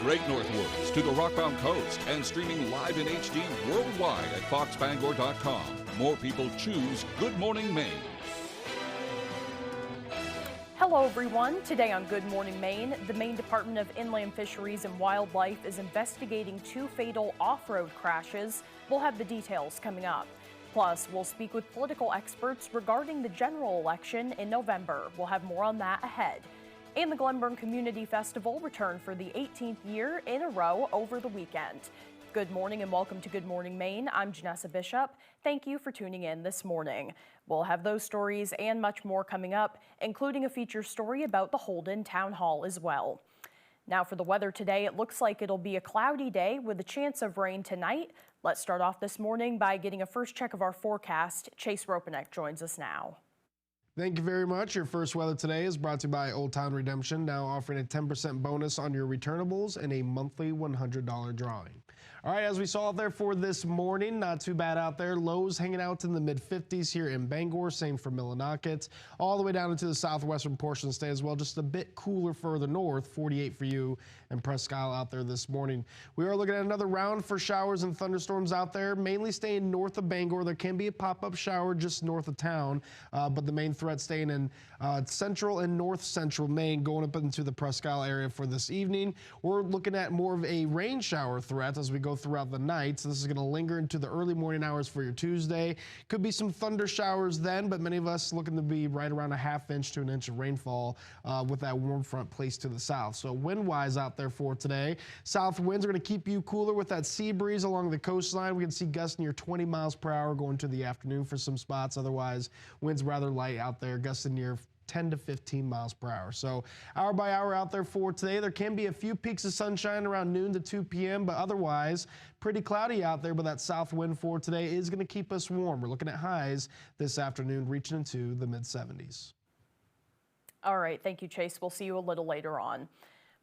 Great Northwoods to the Rockbound Coast and streaming live in HD worldwide at foxbangor.com. More people choose Good Morning Maine. Hello everyone. Today on Good Morning Maine, the Maine Department of Inland Fisheries and Wildlife is investigating 2 fatal off-road crashes. We'll have the details coming up. Plus, we'll speak with political experts regarding the general election in November. We'll have more on that ahead. And the Glenburn Community Festival returned for the 18th year in a row over the weekend. Good morning and welcome to Good Morning Maine. I'm Janessa Bishop. Thank you for tuning in this morning. We'll have those stories and much more coming up, including a feature story about the Holden Town Hall as well. Now for the weather today, it looks like it'll be a cloudy day with a chance of rain tonight. Let's start off this morning by getting a first check of our forecast. Chase Ropanek joins us now. Thank you very much. Your first weather today is brought to you by Old Town Redemption, now offering a 10% bonus on your returnables and a monthly $100 drawing. All right, as we saw out there for this morning, not too bad out there. Lows hanging out in the mid-50s here in Bangor, same for Millinocket. All the way down into the southwestern portion of the state as well, just a bit cooler further north, 48 for you and Presque Isle out there this morning. We are looking at another round for showers and thunderstorms out there, mainly staying north of Bangor. There can be a pop-up shower just north of town, but the main threat staying in central and north central Maine, going up into the Presque Isle area for this evening. We're looking at more of a rain shower threat as we go throughout the night. So this is going to linger into the early morning hours for your Tuesday. Could be some thunder showers then, but many of us looking to be right around a ½ inch to an inch of rainfall with that warm front placed to the south. So wind-wise out there for today, south winds are going to keep you cooler with that sea breeze along the coastline. We can see gusts near 20 miles per hour going to the afternoon for some spots. Otherwise, winds rather light out there, gusting near 10 to 15 miles per hour. So hour by hour out there for today. There can be a few peaks of sunshine around noon to 2 p.m., but otherwise pretty cloudy out there, but that south wind for today is going to keep us warm. We're looking at highs this afternoon reaching into the mid-70s. All right, thank you, Chase. We'll see you a little later on.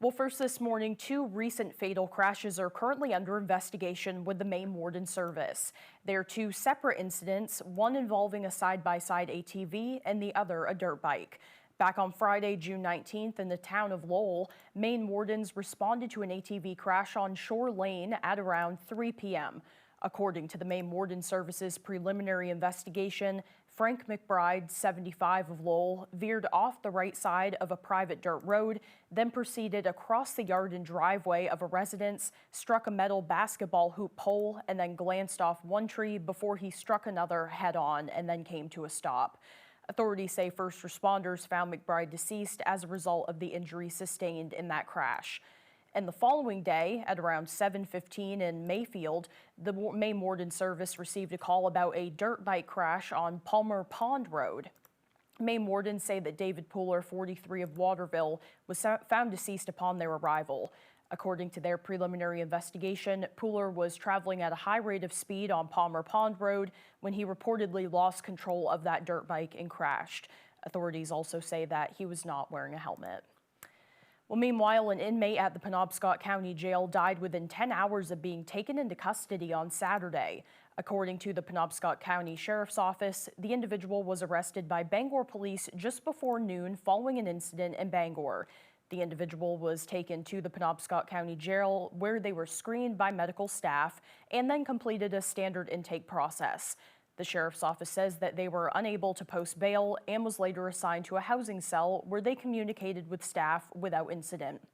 Well, first this morning, 2 recent fatal crashes are currently under investigation with the Maine Warden Service. They are 2 separate incidents, one involving a side-by-side ATV and the other a dirt bike. Back on Friday, June 19th, in the town of Lowell, Maine wardens responded to an ATV crash on Shore Lane at around 3 p.m. According to the Maine Warden Service's preliminary investigation, Frank McBride, 75 of Lowell, veered off the right side of a private dirt road, then proceeded across the yard and driveway of a residence, struck a metal basketball hoop pole, and then glanced off one tree before he struck another head-on and then came to a stop. Authorities say first responders found McBride deceased as a result of the injuries sustained in that crash. And the following day, at around 7:15 in Mayfield, the Maine Warden Service received a call about a dirt bike crash on Palmer Pond Road. Maine wardens say that David Pooler, 43 of Waterville, was found deceased upon their arrival. According to their preliminary investigation, Pooler was traveling at a high rate of speed on Palmer Pond Road when he reportedly lost control of that dirt bike and crashed. Authorities also say that he was not wearing a helmet. Well, meanwhile, an inmate at the Penobscot County Jail died within 10 hours of being taken into custody on Saturday. According to the Penobscot County Sheriff's Office, the individual was arrested by Bangor police just before noon following an incident in Bangor. The individual was taken to the Penobscot County Jail, where they were screened by medical staff and then completed a standard intake process. The Sheriff's Office says that they were unable to post bail and was later assigned to a housing cell where they communicated with staff without incident.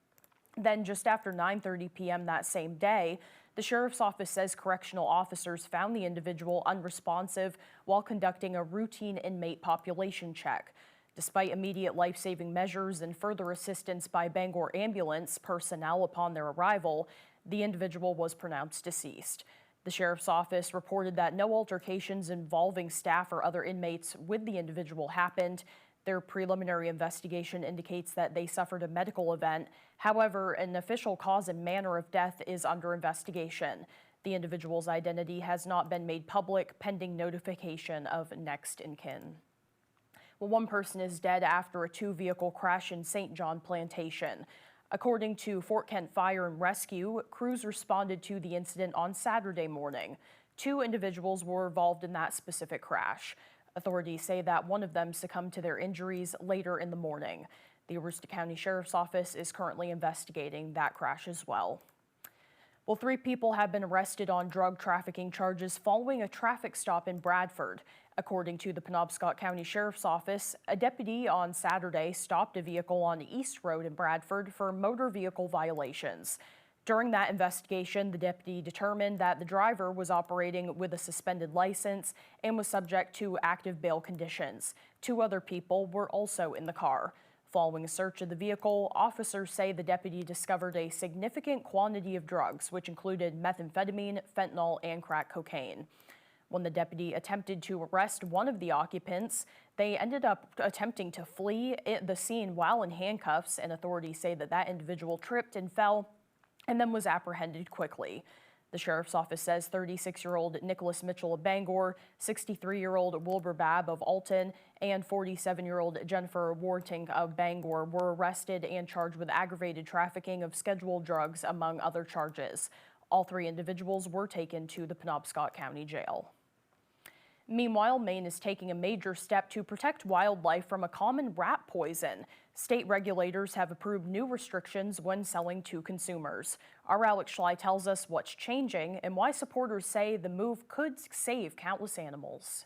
Then just after 9:30 p.m. that same day, the Sheriff's Office says correctional officers found the individual unresponsive while conducting a routine inmate population check. Despite immediate life-saving measures and further assistance by Bangor ambulance personnel upon their arrival, the individual was pronounced deceased. The Sheriff's Office reported that no altercations involving staff or other inmates with the individual happened. Their preliminary investigation indicates that they suffered a medical event. However, an official cause and manner of death is under investigation. The individual's identity has not been made public pending notification of next in kin. Well, one person is dead after a 2-vehicle crash in St. John Plantation. According to Fort Kent Fire and Rescue, crews responded to the incident on Saturday morning. 2 individuals were involved in that specific crash. Authorities say that one of them succumbed to their injuries later in the morning. The Aroostook County Sheriff's Office is currently investigating that crash as well. Well, 3 people have been arrested on drug trafficking charges following a traffic stop in Bradford. According to the Penobscot County Sheriff's Office, a deputy on Saturday stopped a vehicle on East Road in Bradford for motor vehicle violations. During that investigation, the deputy determined that the driver was operating with a suspended license and was subject to active bail conditions. 2 other people were also in the car. Following a search of the vehicle, officers say the deputy discovered a significant quantity of drugs, which included methamphetamine, fentanyl, and crack cocaine. When the deputy attempted to arrest one of the occupants, they ended up attempting to flee the scene while in handcuffs, and authorities say that individual tripped and fell and then was apprehended quickly. The Sheriff's Office says 36-year-old Nicholas Mitchell of Bangor, 63-year-old Wilbur Babb of Alton, and 47-year-old Jennifer Warting of Bangor were arrested and charged with aggravated trafficking of scheduled drugs, among other charges. All 3 individuals were taken to the Penobscot County Jail. Meanwhile, Maine is taking a major step to protect wildlife from a common rat poison. State regulators have approved new restrictions when selling to consumers. Our Alex Schley tells us what's changing and why supporters say the move could save countless animals.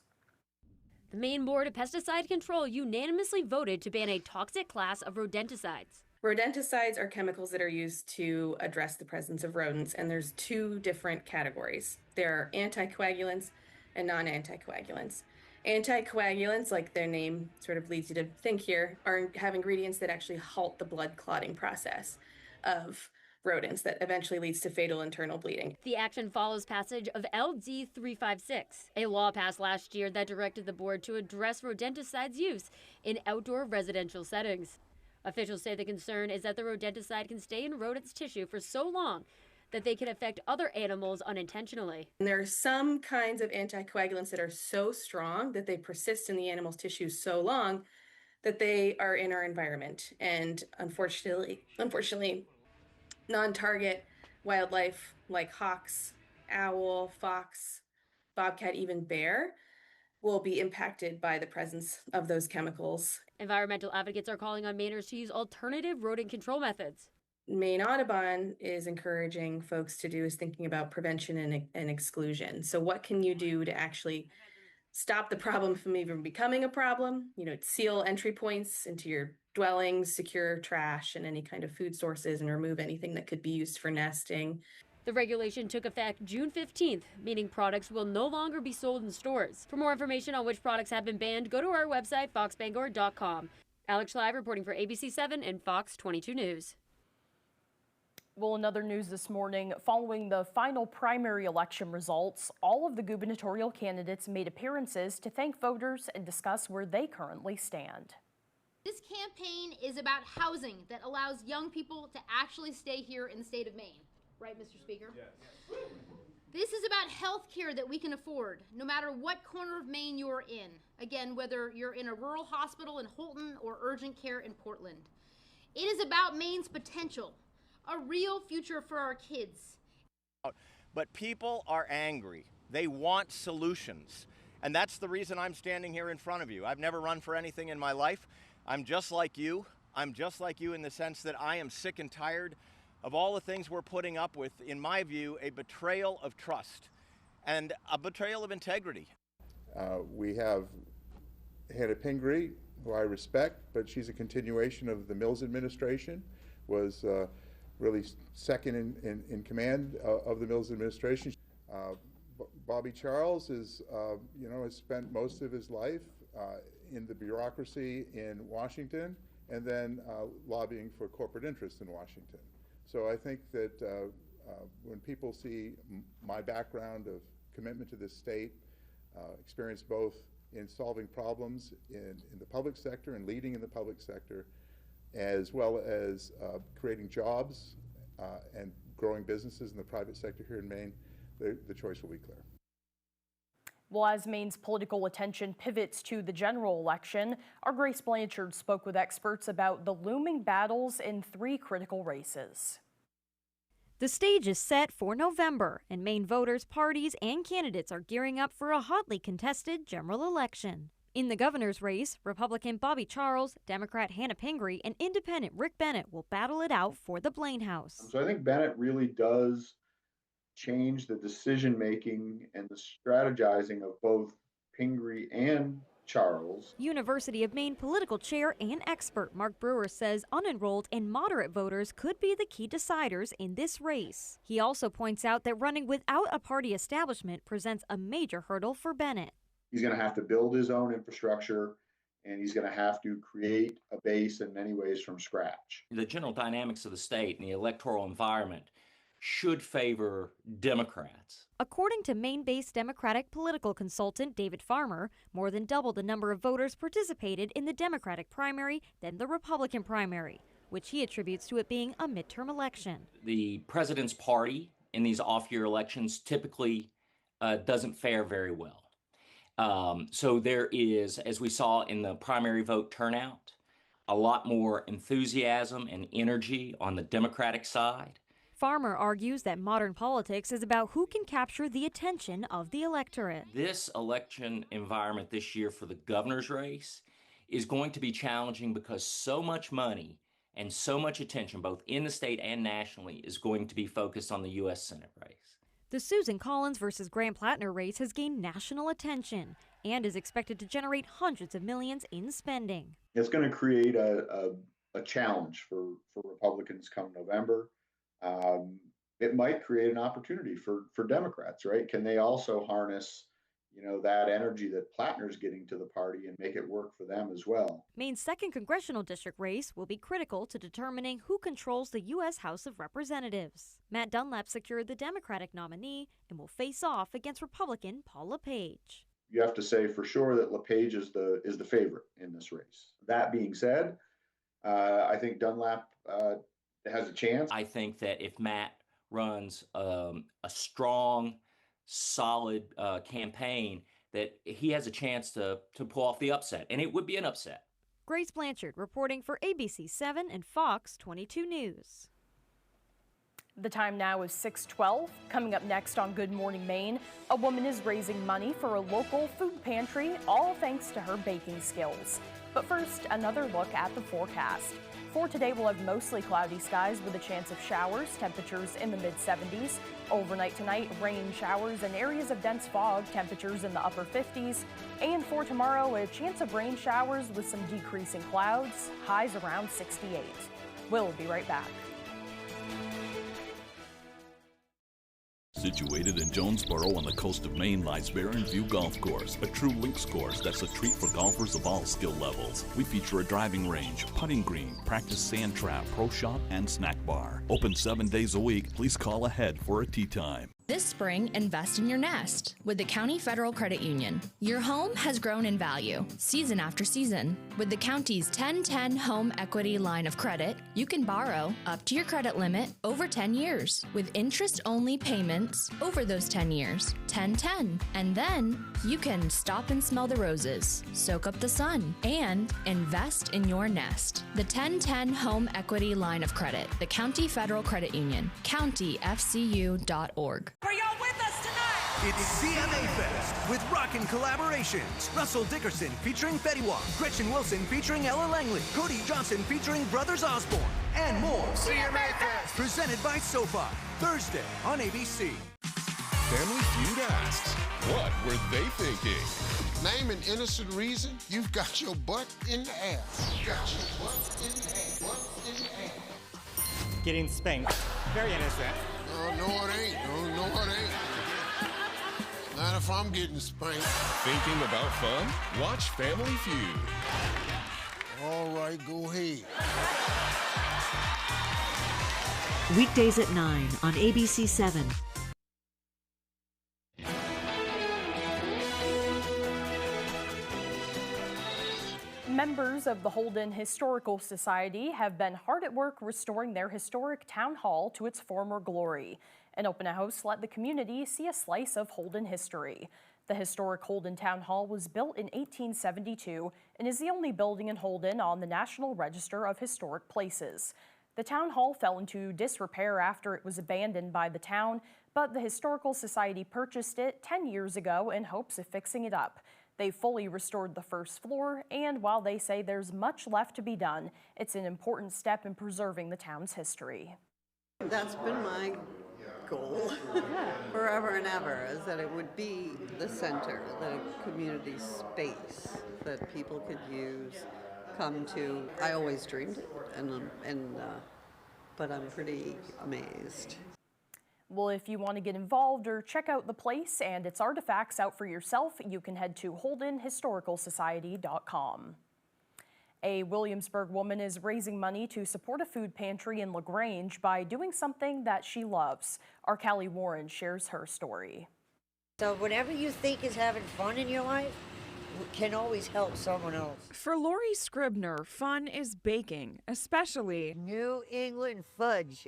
The Maine Board of Pesticide Control unanimously voted to ban a toxic class of rodenticides. Rodenticides are chemicals that are used to address the presence of rodents, and there's 2 different categories. There are anticoagulants and non-anticoagulants. Anticoagulants, like their name sort of leads you to think here, have ingredients that actually halt the blood clotting process of rodents that eventually leads to fatal internal bleeding. The action follows passage of LD 356, a law passed last year that directed the board to address rodenticides use in outdoor residential settings. Officials say the concern is that the rodenticide can stay in rodents' tissue for so long that they can affect other animals unintentionally. And there are some kinds of anticoagulants that are so strong that they persist in the animal's tissue so long that they are in our environment. And unfortunately, non-target wildlife like hawks, owl, fox, bobcat, even bear will be impacted by the presence of those chemicals. Environmental advocates are calling on Mainers to use alternative rodent control methods. Maine Audubon is encouraging folks to do is thinking about prevention and exclusion. So what can you do to actually stop the problem from even becoming a problem? Seal entry points into your dwellings, secure trash and any kind of food sources, and remove anything that could be used for nesting. The regulation took effect June 15th, meaning products will no longer be sold in stores. For more information on which products have been banned, go to our website, foxbangor.com. Alex Schley reporting for ABC 7 and Fox 22 News. Well, in other news this morning, following the final primary election results, all of the gubernatorial candidates made appearances to thank voters and discuss where they currently stand. This campaign is about housing that allows young people to actually stay here in the state of Maine. Right, Mr. Speaker? Yes. This is about health care that we can afford, no matter what corner of Maine you're in. Again, whether you're in a rural hospital in Holton or urgent care in Portland. It is about Maine's potential. A real future for our kids. But people are angry. They want solutions. And that's the reason I'm standing here in front of you. I've never run for anything in my life. I'm just like you. I'm just like you in the sense that I am sick and tired of all the things we're putting up with, in my view, a betrayal of trust and a betrayal of integrity. We have Hannah Pingree, who I respect, but she's a continuation of the Mills administration, was really second in command of the Mills administration. Bobby Charles is, has spent most of his life in the bureaucracy in Washington and then lobbying for corporate interests in Washington. So I think that when people see my background of commitment to this state, experience both in solving problems in the public sector and leading in the public sector, as well as creating jobs and growing businesses in the private sector here in Maine, the choice will be clear. Well, as Maine's political attention pivots to the general election, our Grace Blanchard spoke with experts about the looming battles in 3 critical races. The stage is set for November, and Maine voters, parties, and candidates are gearing up for a hotly contested general election. In the governor's race, Republican Bobby Charles, Democrat Hannah Pingree, and Independent Rick Bennett will battle it out for the Blaine House. So I think Bennett really does change the decision-making and the strategizing of both Pingree and Charles. University of Maine political chair and expert Mark Brewer says unenrolled and moderate voters could be the key deciders in this race. He also points out that running without a party establishment presents a major hurdle for Bennett. He's going to have to build his own infrastructure, and he's going to have to create a base in many ways from scratch. The general dynamics of the state and the electoral environment should favor Democrats. According to Maine-based Democratic political consultant David Farmer, more than double the number of voters participated in the Democratic primary than the Republican primary, which he attributes to it being a midterm election. The president's party in these off-year elections typically doesn't fare very well. So there is, as we saw in the primary vote turnout, a lot more enthusiasm and energy on the Democratic side. Farmer argues that modern politics is about who can capture the attention of the electorate. This election environment this year for the governor's race is going to be challenging because so much money and so much attention, both in the state and nationally, is going to be focused on the U.S. Senate race. The Susan Collins versus Graham Plattner race has gained national attention and is expected to generate hundreds of millions in spending. It's going to create a challenge for Republicans come November. It might create an opportunity for Democrats, right? Can they also harness, that energy that Plattner's getting to the party and make it work for them as well? Maine's 2nd congressional district race will be critical to determining who controls the U.S. House of Representatives. Matt Dunlap secured the Democratic nominee and will face off against Republican Paul LePage. You have to say for sure that LePage is the favorite in this race. That being said, I think Dunlap has a chance. I think that if Matt runs a strong, solid campaign, that he has a chance to pull off the upset, and it would be an upset. Grace Blanchard reporting for ABC 7 and Fox 22 News. The time now is 6:12. Coming up next on Good Morning Maine, a woman is raising money for a local food pantry, all thanks to her baking skills. But first, another look at the forecast. For today, we'll have mostly cloudy skies with a chance of showers, temperatures in the mid-70s. Overnight tonight, rain, showers, and areas of dense fog, temperatures in the upper 50s. And for tomorrow, a chance of rain showers with some decreasing clouds, highs around 68. We'll be right back. Situated in Jonesboro on the coast of Maine lies Barren View Golf Course, a true links course that's a treat for golfers of all skill levels. We feature a driving range, putting green, practice sand trap, pro shop, and snack bar. Open 7 days a week. Please call ahead for a tee time. This spring, invest in your nest with the County Federal Credit Union. Your home has grown in value season after season. With the county's 1010 Home Equity Line of Credit, you can borrow up to your credit limit over 10 years with interest-only payments over those 10 years. 1010. And then you can stop and smell the roses, soak up the sun, and invest in your nest. The 1010 Home Equity Line of Credit, the County Federal Credit Union, countyfcu.org. Are y'all with us tonight? It's CMA Fest with rockin' collaborations. Russell Dickerson featuring Fetty Wap, Gretchen Wilson featuring Ella Langley, Cody Johnson featuring Brothers Osborne, and more. CMA Fest presented by SoFi, Thursday on ABC. Family Feud asks, what were they thinking? Name an innocent reason you've got your butt in the air. Got your butt in the air. Butt in the air. Getting spanked. Very innocent. No, it ain't. No, it ain't. Not if I'm getting spanked. Thinking about fun? Watch Family Feud. All right, go ahead. Weekdays at 9 on ABC 7. Members of the Holden Historical Society have been hard at work restoring their historic town hall to its former glory. An open house let the community see a slice of Holden history. The historic Holden Town Hall was built in 1872 and is the only building in Holden on the National Register of Historic Places. The town hall fell into disrepair after it was abandoned by the town, but the Historical Society purchased it 10 years ago in hopes of fixing it up. They fully restored the first floor, and while they say there's much left to be done, it's an important step in preserving the town's history. That's been my goal forever and ever, is that it would be the center, the community space that people could use, come to. I always dreamed it, but I'm pretty amazed. Well, if you want to get involved or check out the place and its artifacts out for yourself, you can head to HoldenHistoricalSociety.com. A Williamsburg woman is raising money to support a food pantry in LaGrange by doing something that she loves. Our Callie Warren shares her story. So whatever you think is having fun in your life can always help someone else. For Lori Scribner, fun is baking, especially New England fudge.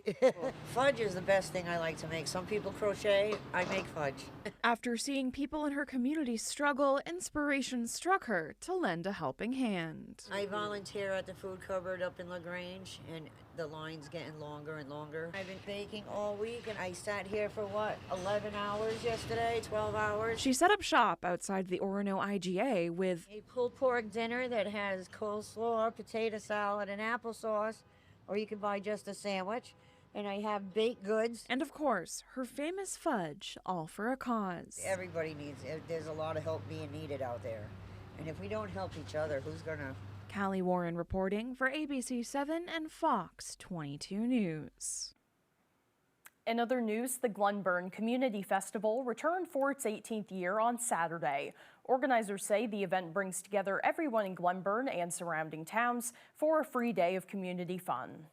Fudge is the best thing I like to make. Some people crochet, I make fudge. After seeing people in her community struggle, inspiration struck her to lend a helping hand. I volunteer at the food cupboard up in LaGrange, and the line's getting longer and longer. I've been baking all week, and I sat here for 11 hours yesterday, 12 hours. She set up shop outside the Orono IGA with a pulled pork dinner that has coleslaw, potato salad, and applesauce, or you can buy just a sandwich. And I have baked goods. And of course, her famous fudge, all for a cause. Everybody needs it. There's a lot of help being needed out there. And if we don't help each other, who's gonna? Callie Warren reporting for ABC 7 and Fox 22 News. In other news, the Glenburn Community Festival returned for its 18th year on Saturday. Organizers say the event brings together everyone in Glenburn and surrounding towns for a free day of community fun.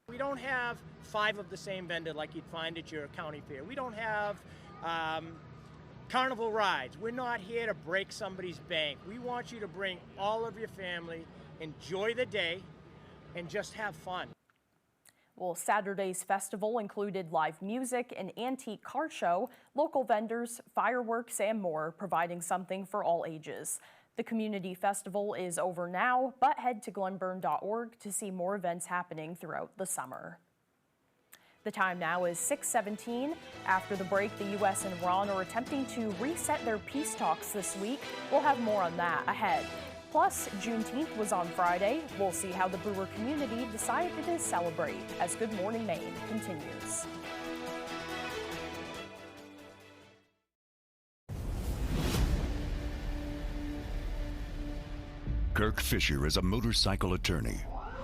We don't have 5 of the same vendor like you'd find at your county fair. We don't have carnival rides. We're not here to break somebody's bank. We want you to bring all of your family, enjoy the day, and just have fun. Well, Saturday's festival included live music, an antique car show, local vendors, fireworks, and more, providing something for all ages. The community festival is over now, but head to glenburn.org to see more events happening throughout the summer. The time now is 6:17. After the break, the U.S. and Iran are attempting to reset their peace talks this week. We'll have more on that ahead. Plus, Juneteenth was on Friday. We'll see how the Brewer community decided to celebrate as Good Morning Maine continues. Kirk Fisher is a motorcycle attorney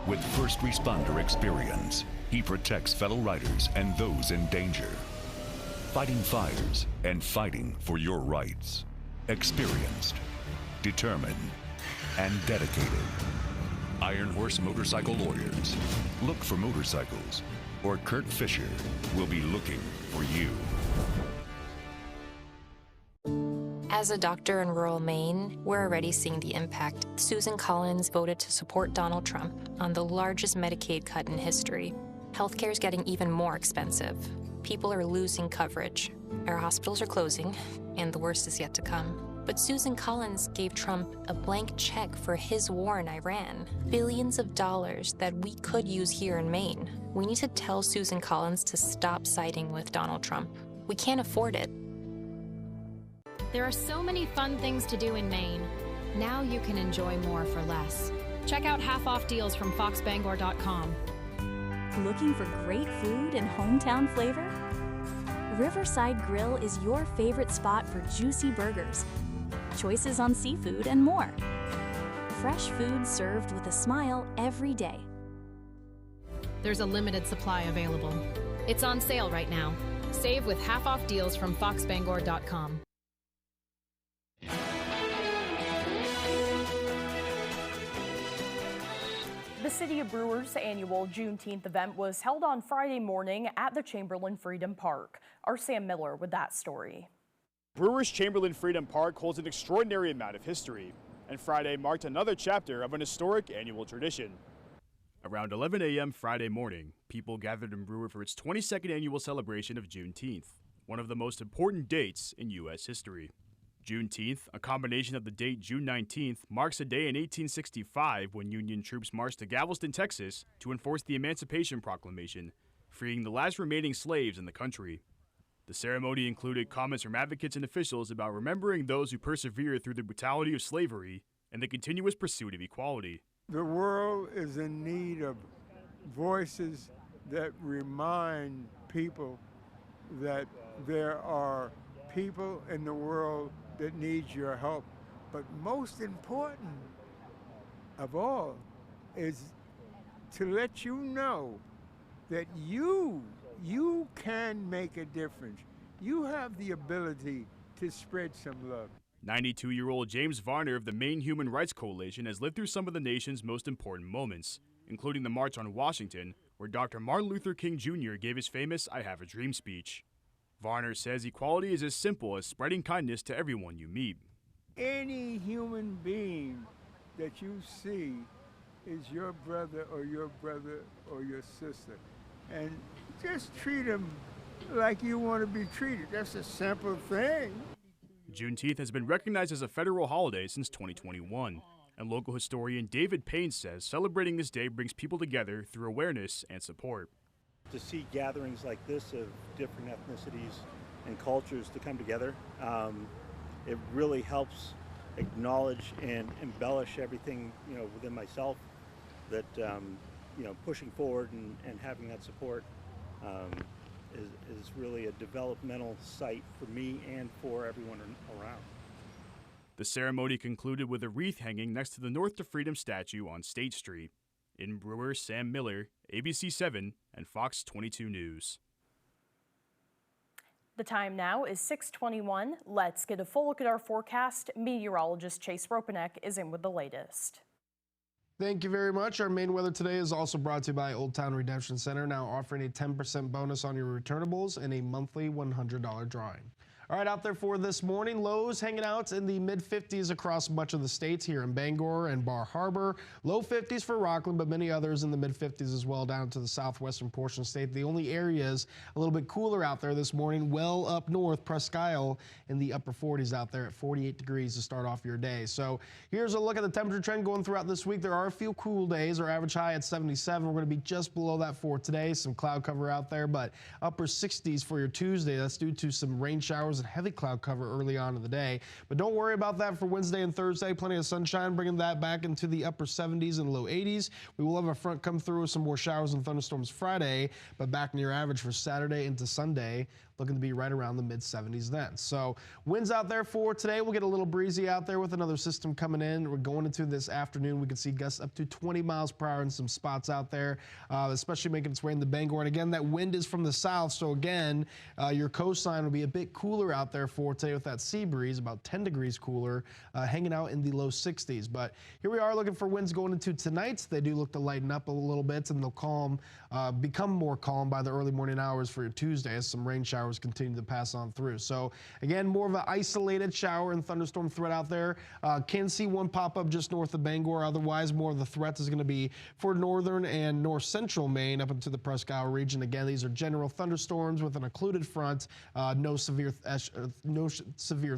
with first responder experience. He protects fellow riders and those in danger, fighting fires and fighting for your rights. Experienced, determined, and dedicated. Iron Horse Motorcycle Lawyers. Look for motorcycles, or Kurt Fisher will be looking for you. As a doctor in rural Maine, we're already seeing the impact. Susan Collins voted to support Donald Trump on the largest Medicaid cut in history. Healthcare is getting even more expensive. People are losing coverage. Our hospitals are closing, and the worst is yet to come. But Susan Collins gave Trump a blank check for his war in Iran. Billions of dollars that we could use here in Maine. We need to tell Susan Collins to stop siding with Donald Trump. We can't afford it. There are so many fun things to do in Maine. Now you can enjoy more for less. Check out half-off deals from foxbangor.com. Looking for great food and hometown flavor? Riverside Grill is your favorite spot for juicy burgers, choices on seafood, and more. Fresh food served with a smile every day. There's a limited supply available. It's on sale right now. Save with half-off deals from foxbangor.com. The City of Brewers' annual Juneteenth event was held on Friday morning at the Chamberlain Freedom Park. Our Sam Miller with that story. Brewers Chamberlain Freedom Park holds an extraordinary amount of history, and Friday marked another chapter of an historic annual tradition. Around 11 a.m. Friday morning, people gathered in Brewer for its 22nd annual celebration of Juneteenth, one of the most important dates in U.S. history. Juneteenth, a combination of the date June 19th, marks a day in 1865 when Union troops marched to Galveston, Texas to enforce the Emancipation Proclamation, freeing the last remaining slaves in the country. The ceremony included comments from advocates and officials about remembering those who persevered through the brutality of slavery and the continuous pursuit of equality. The world is in need of voices that remind people that there are people in the world that need your help. But most important of all is to let you know that you can make a difference. You have the ability to spread some love. 92-year-old James Varner of the Maine Human Rights Coalition has lived through some of the nation's most important moments, including the March on Washington, where Dr. Martin Luther King Jr. gave his famous I Have a Dream speech. Varner says equality is as simple as spreading kindness to everyone you meet. Any human being that you see is your brother or your sister. And just treat them like you want to be treated. That's a simple thing. Juneteenth has been recognized as a federal holiday since 2021, and local historian David Payne says celebrating this day brings people together through awareness and support. To see gatherings like this of different ethnicities and cultures to come together, it really helps acknowledge and embellish everything, within myself that, pushing forward and having that support is really a developmental site for me and for everyone around. The ceremony concluded with a wreath hanging next to the North to Freedom statue on State Street. In Brewer, Sam Miller, ABC 7 and Fox 22 News. The time now is 6:21. Let's get a full look at our forecast. Meteorologist Chase Ropanek is in with the latest. Thank you very much. Our main weather today is also brought to you by Old Town Redemption Center, now offering a 10% bonus on your returnables and a monthly $100 drawing. All right, out there for this morning, lows hanging out in the mid-50s across much of the state here in Bangor and Bar Harbor. Low 50s for Rockland, but many others in the mid-50s as well down to the southwestern portion of the state. The only areas a little bit cooler out there this morning, well up north, Presque Isle in the upper 40s out there at 48 degrees to start off your day. So here's a look at the temperature trend going throughout this week. There are a few cool days. Our average high at 77. We're going to be just below that for today. Some cloud cover out there, but upper 60s for your Tuesday. That's due to some rain showers and heavy cloud cover early on in the day. But don't worry about that for Wednesday and Thursday. Plenty of sunshine, bringing that back into the upper 70s and low 80s. We will have a front come through with some more showers and thunderstorms Friday, but back near average for Saturday into Sunday. Looking to be right around the mid-70s then. So winds out there for today. We'll get a little breezy out there with another system coming in. We're going into this afternoon. We can see gusts up to 20 miles per hour in some spots out there, especially making its way into Bangor. And again, that wind is from the south. So again, your coastline will be a bit cooler out there for today with that sea breeze, about 10 degrees cooler, hanging out in the low 60s. But here we are looking for winds going into tonight. They do look to lighten up a little bit, and they'll become more calm by the early morning hours for your Tuesday as some rain showers continue to pass on through. So again, more of an isolated shower and thunderstorm threat out there. Can see one pop up just north of Bangor. Otherwise, more of the threat is going to be for northern and north central Maine up into the Presque Isle region. Again, these are general thunderstorms with an occluded front. No severe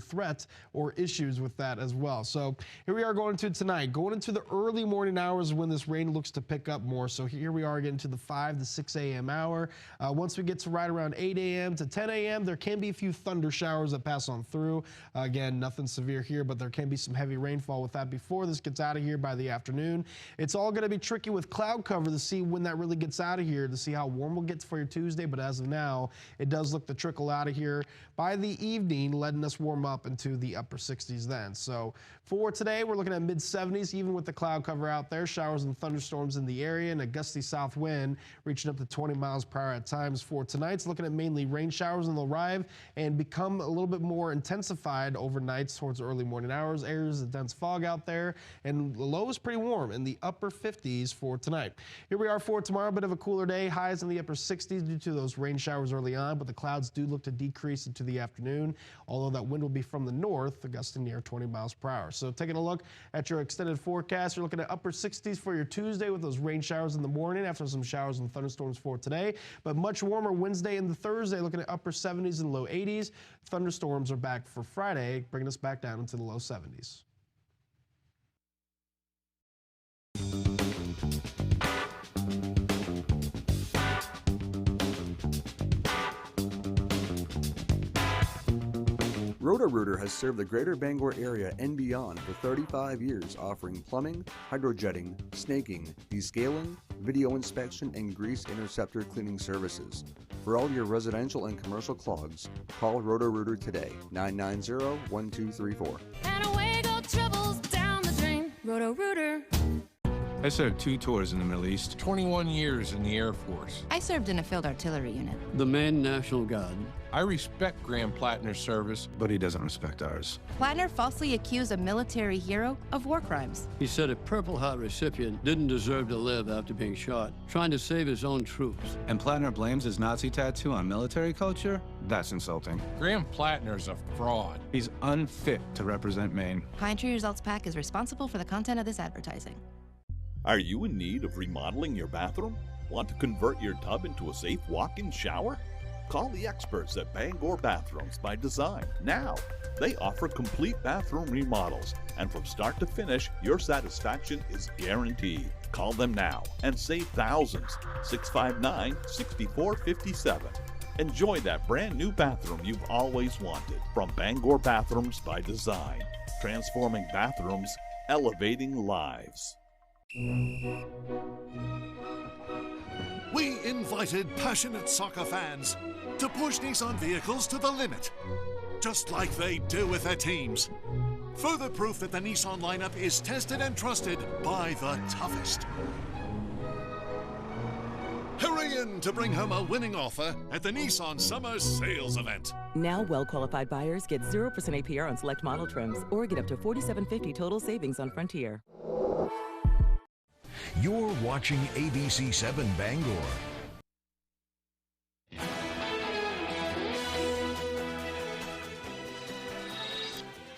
threat or issues with that as well. So here we are going into tonight. Going into the early morning hours when this rain looks to pick up more. So here we are getting to the 5 to 6 a.m. hour. Once we get to right around 8 a.m. to 10 a.m., there can be a few thunder showers that pass on through. Again, nothing severe here, but there can be some heavy rainfall with that before this gets out of here by the afternoon. It's all going to be tricky with cloud cover to see when that really gets out of here, to see how warm we'll get for your Tuesday, but as of now, it does look to trickle out of here by the evening, letting us warm up into the upper 60s then. So for today, we're looking at mid-70s, even with the cloud cover out there. Showers and thunderstorms in the area and a gusty south wind reaching up to 20 miles per hour at times. For tonight's looking at mainly rain showers, and they'll arrive and become a little bit more intensified overnight towards early morning hours. Areas of dense fog out there, and the low is pretty warm in the upper 50s for tonight. Here we are for tomorrow, a bit of a cooler day. Highs in the upper 60s due to those rain showers early on, but the clouds do look to decrease into the afternoon, although that wind will be from the north, gusting near 20 miles per hour. So taking a look at your extended forecast, you're looking at upper 60s for your Tuesday with those rain showers in the morning after some showers and thunderstorms for today, but much warmer Wednesday and the Thursday, looking at upper 70s and low 80s. Thunderstorms are back for Friday, bringing us back down into the low 70s. Roto-Rooter has served the greater Bangor area and beyond for 35 years, offering plumbing, hydrojetting, snaking, descaling, video inspection, and grease interceptor cleaning services. For all your residential and commercial clogs, call Roto-Rooter today, 990-1234. And away go troubles down the drain. Roto-Rooter. I served 2 tours in the Middle East, 21 years in the Air Force. I served in a field artillery unit. The Maine National Guard. I respect Graham Plattner's service, but he doesn't respect ours. Plattner falsely accused a military hero of war crimes. He said a Purple Heart recipient didn't deserve to live after being shot, trying to save his own troops. And Plattner blames his Nazi tattoo on military culture? That's insulting. Graham Plattner's a fraud. He's unfit to represent Maine. Pine Tree Results PAC is responsible for the content of this advertising. Are you in need of remodeling your bathroom? Want to convert your tub into a safe walk-in shower? Call the experts at Bangor Bathrooms by Design now. They offer complete bathroom remodels, and from start to finish, your satisfaction is guaranteed. Call them now and save thousands. 659-6457. Enjoy that brand new bathroom you've always wanted from Bangor Bathrooms by Design. Transforming bathrooms, elevating lives. We invited passionate soccer fans to push Nissan vehicles to the limit, just like they do with their teams. Further proof that the Nissan lineup is tested and trusted by the toughest. Hurry in to bring home a winning offer at the Nissan Summer Sales Event. Now well-qualified buyers get 0% APR on select model trims or get up to $4,750 total savings on Frontier. You're watching ABC7 Bangor.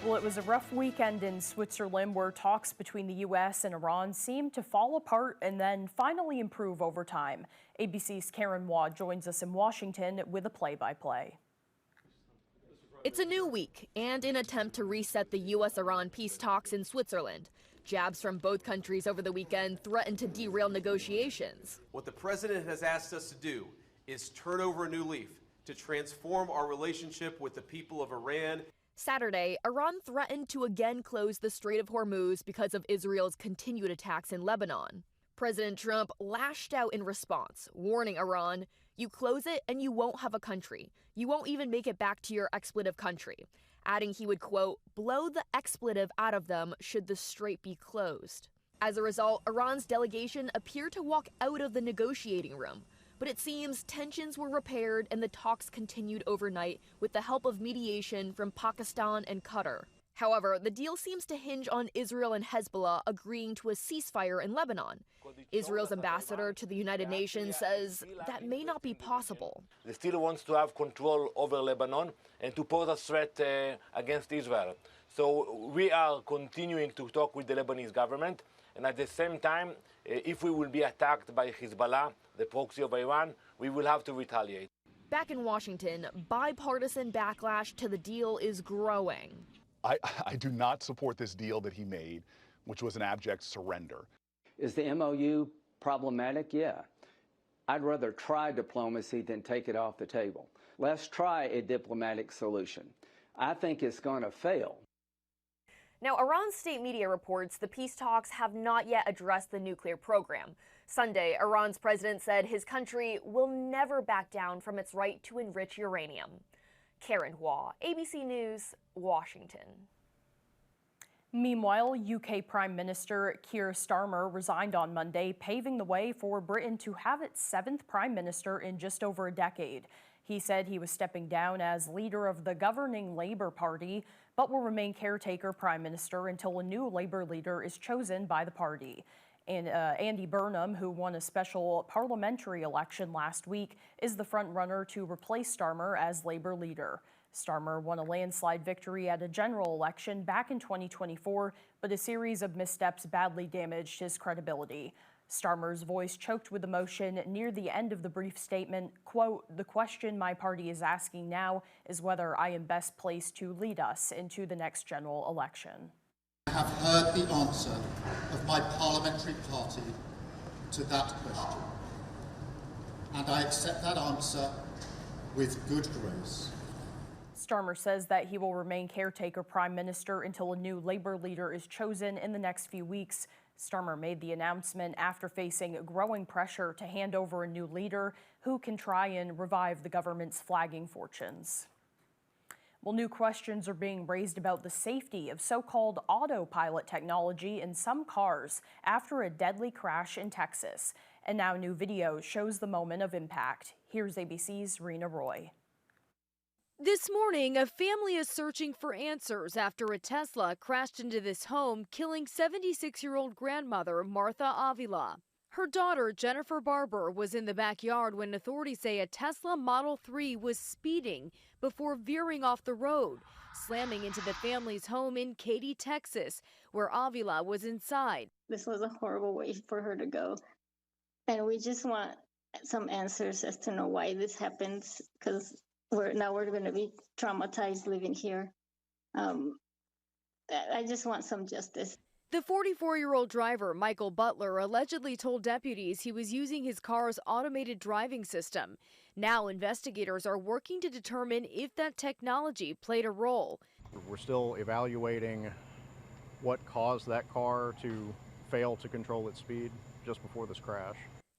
Well, it was a rough weekend in Switzerland where talks between the U.S. and Iran seemed to fall apart and then finally improve over time. ABC's Karen Waugh joins us in Washington with a play-by-play. It's a new week and an attempt to reset the U.S.-Iran peace talks in Switzerland. Jabs from both countries over the weekend threatened to derail negotiations. What the president has asked us to do is turn over a new leaf to transform our relationship with the people of Iran. Saturday, Iran threatened to again close the Strait of Hormuz because of Israel's continued attacks in Lebanon. President Trump lashed out in response, warning Iran, "You close it and you won't have a country. You won't even make it back to your expletive country," adding he would, quote, "blow the expletive out of them should the strait be closed." As a result, Iran's delegation appeared to walk out of the negotiating room. But it seems tensions were repaired and the talks continued overnight with the help of mediation from Pakistan and Qatar. However, the deal seems to hinge on Israel and Hezbollah agreeing to a ceasefire in Lebanon. Israel's ambassador to the United Nations says that may not be possible. They still want to have control over Lebanon and to pose a threat against Israel. So we are continuing to talk with the Lebanese government, and at the same time, if we will be attacked by Hezbollah, the proxy of Iran, we will have to retaliate. Back in Washington, bipartisan backlash to the deal is growing. I do not support this deal that he made, which was an abject surrender. Is the MOU problematic? Yeah. I'd rather try diplomacy than take it off the table. Let's try a diplomatic solution. I think it's going to fail. Now, Iran's state media reports the peace talks have not yet addressed the nuclear program. Sunday, Iran's president said his country will never back down from its right to enrich uranium. Karen Waugh, ABC News, Washington. Meanwhile, UK Prime Minister Keir Starmer resigned on Monday, paving the way for Britain to have its 7th Prime Minister in just over a decade. He said he was stepping down as leader of the governing Labour Party, but will remain caretaker Prime Minister until a new Labour leader is chosen by the party. And Andy Burnham, who won a special parliamentary election last week, is the front-runner to replace Starmer as Labour leader. Starmer won a landslide victory at a general election back in 2024, but a series of missteps badly damaged his credibility. Starmer's voice choked with emotion near the end of the brief statement, quote, "The question my party is asking now is whether I am best placed to lead us into the next general election." I have heard the answer of my parliamentary party to that question, and I accept that answer with good grace. Starmer says that he will remain caretaker prime minister until a new Labor leader is chosen in the next few weeks. Starmer made the announcement after facing growing pressure to hand over a new leader who can try and revive the government's flagging fortunes. Well, new questions are being raised about the safety of so-called autopilot technology in some cars after a deadly crash in Texas. And now new video shows the moment of impact. Here's ABC's Rena Roy. This morning, a family is searching for answers after a Tesla crashed into this home, killing 76-year-old grandmother Martha Avila. Her daughter, Jennifer Barber, was in the backyard when authorities say a Tesla Model 3 was speeding before veering off the road, slamming into the family's home in Katy, Texas, where Avila was inside. This was a horrible way for her to go. And we just want some answers as to know why this happens, because we're going to be traumatized living here. I just want some justice. The 44-year-old driver, Michael Butler, allegedly told deputies he was using his car's automated driving system. Now investigators are working to determine if that technology played a role. We're still evaluating what caused that car to fail to control its speed just before this crash.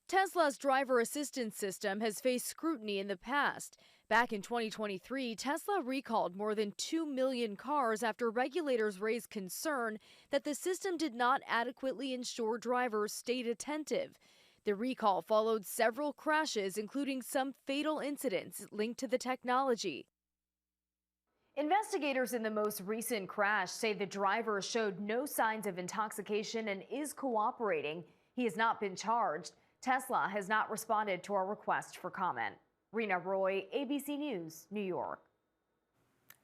Tesla's driver assistance system has faced scrutiny in the past. Back in 2023, Tesla recalled more than 2 million cars after regulators raised concern that the system did not adequately ensure drivers stayed attentive. The recall followed several crashes, including some fatal incidents linked to the technology. Investigators in the most recent crash say the driver showed no signs of intoxication and is cooperating. He has not been charged. Tesla has not responded to our request for comment. Rena Roy, ABC News, New York.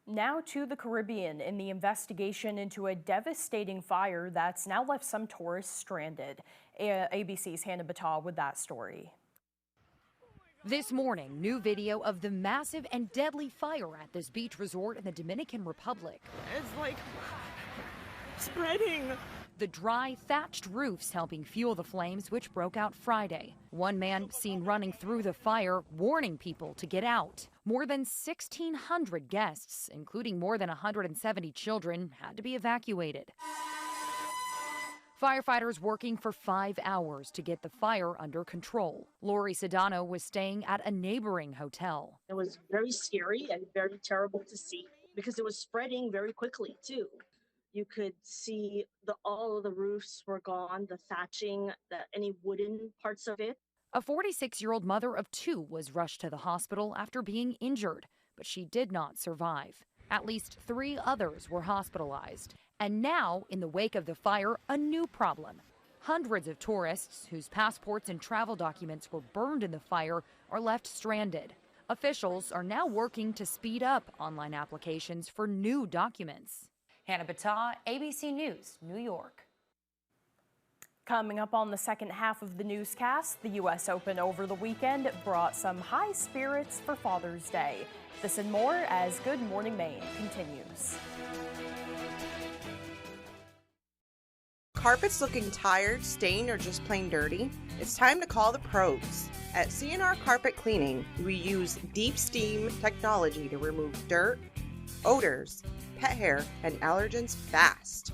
Now to the Caribbean in the investigation into a devastating fire that's now left some tourists stranded. ABC's Hannah Battah with that story. This morning, new video of the massive and deadly fire at this beach resort in the Dominican Republic. It's like spreading. The dry, thatched roofs helping fuel the flames, which broke out Friday. One man seen running through the fire, warning people to get out. More than 1,600 guests, including more than 170 children, had to be evacuated. Firefighters working for 5 hours to get the fire under control. Lori Sedano was staying at a neighboring hotel. It was very scary and very terrible to see because it was spreading very quickly, too. You could see all of the roofs were gone, the thatching, any wooden parts of it. A 46-year-old mother of 2 was rushed to the hospital after being injured, but she did not survive. At least 3 others were hospitalized. And now, in the wake of the fire, a new problem. Hundreds of tourists whose passports and travel documents were burned in the fire are left stranded. Officials are now working to speed up online applications for new documents. Hannah Battah, ABC News, New York. Coming up on the second half of the newscast, the U.S. Open over the weekend brought some high spirits for Father's Day. This and more as Good Morning Maine continues. Carpets looking tired, stained, or just plain dirty? It's time to call the pros. At CNR Carpet Cleaning, we use deep steam technology to remove dirt, odors, pet hair, and allergens fast.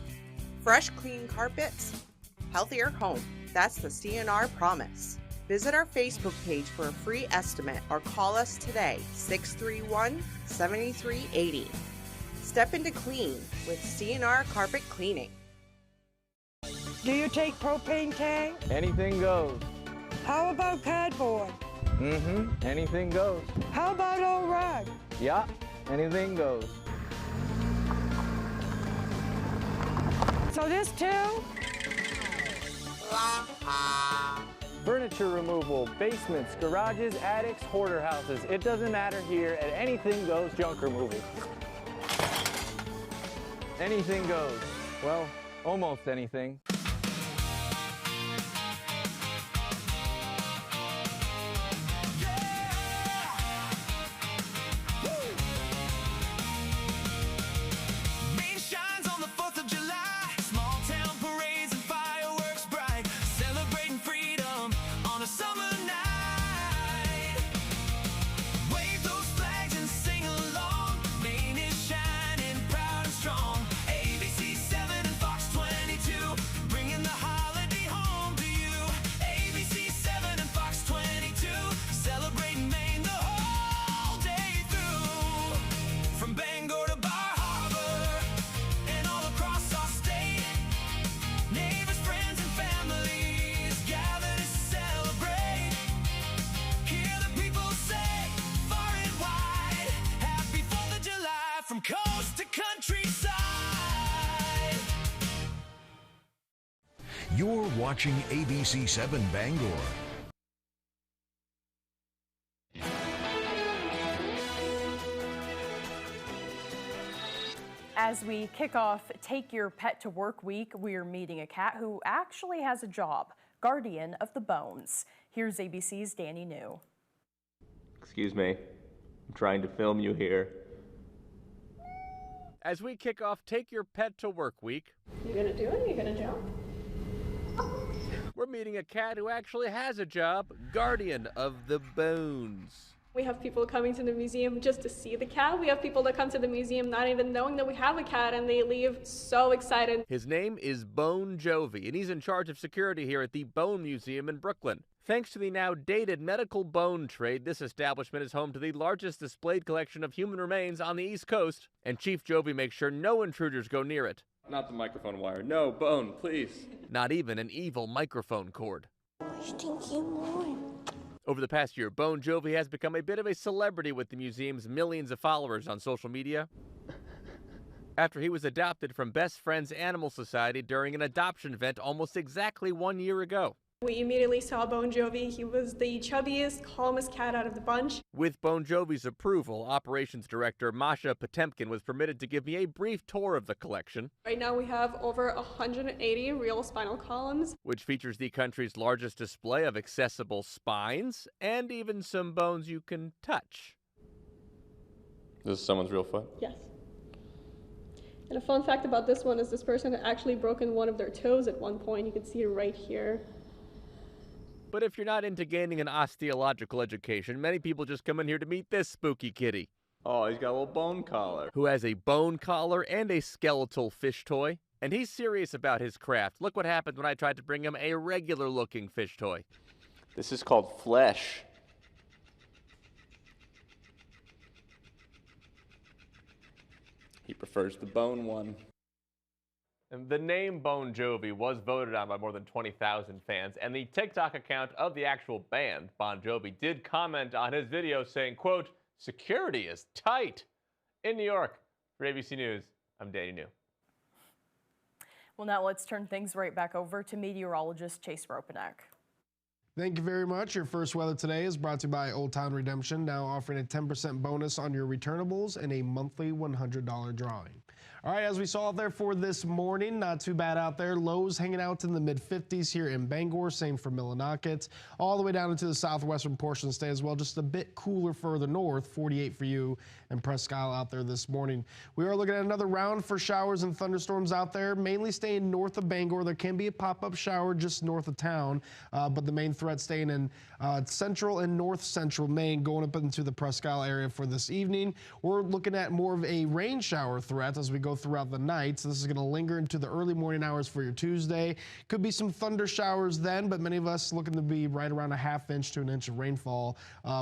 Fresh, clean carpets, healthier home. That's the CNR promise. Visit our Facebook page for a free estimate or call us today, 631-7380. Step into clean with CNR Carpet Cleaning. Do you take propane tank? Anything goes. How about cardboard? Anything goes. How about old rug? Yeah, anything goes. So this too? Furniture removal, basements, garages, attics, hoarder houses. It doesn't matter here at Anything Goes Junk Removal. Anything goes. Well, almost anything. You're watching ABC 7 Bangor. As we kick off Take Your Pet to Work Week, we're meeting a cat who actually has a job, guardian of the bones. Here's ABC's Danny New. Excuse me, I'm trying to film you here. As we kick off Take Your Pet to Work Week, You gonna do it? You gonna jump? we're meeting a cat who actually has a job, guardian of the bones. We have people coming to the museum just to see the cat. We have people that come to the museum not even knowing that we have a cat, and they leave so excited. His name is Bon Jovi, and he's in charge of security here at the Bone Museum in Brooklyn. Thanks to the now dated medical bone trade, this establishment is home to the largest displayed collection of human remains on the East Coast, and Chief Jovi makes sure no intruders go near it. Not the microphone wire. No, bone, please. Not even an evil microphone cord. Stinky boy. Over the past year, Bon Jovi has become a bit of a celebrity with the museum's millions of followers on social media after he was adopted from Best Friends Animal Society during an adoption event almost exactly 1 year ago. We immediately saw Bon Jovi. He was the chubbiest, calmest cat out of the bunch. With Bon Jovi's approval, Operations Director Masha Potemkin was permitted to give me a brief tour of the collection. Right now we have over 180 real spinal columns. Which features the country's largest display of accessible spines and even some bones you can touch. This is someone's real foot? Yes. And a fun fact about this one is this person had actually broken one of their toes at one point. You can see it right here. But if you're not into gaining an osteological education, many people just come in here to meet this spooky kitty. Oh, he's got a little bone collar. Who has a bone collar and a skeletal fish toy. And he's serious about his craft. Look what happened when I tried to bring him a regular-looking fish toy. This is called flesh. He prefers the bone one. And the name Bon Jovi was voted on by more than 20,000 fans, and the TikTok account of the actual band, Bon Jovi, did comment on his video saying, quote, "Security is tight." In New York, for ABC News, I'm Danny New. Well, now let's turn things right back over to meteorologist Chase Ropanek. Thank you very much. Your first weather today is brought to you by Old Town Redemption, now offering a 10% bonus on your returnables and a monthly $100 drawing. All right, as we saw out there for this morning, not too bad out there. Lows hanging out in the mid-50s here in Bangor, same for Millinocket. All the way down into the southwestern portion of the state as well, just a bit cooler further north, 48 for you and Presque Isle out there this morning. We are looking at another round for showers and thunderstorms out there, mainly staying north of Bangor. There can be a pop-up shower just north of town, but the main threat staying in central and north central Maine, going up into the Presque Isle area for this evening. We're looking at more of a rain shower threat as we go throughout the night. So this is going to linger into the early morning hours for your Tuesday. Could be some thunder showers then, but many of us looking to be right around a ½ inch to an inch of rainfall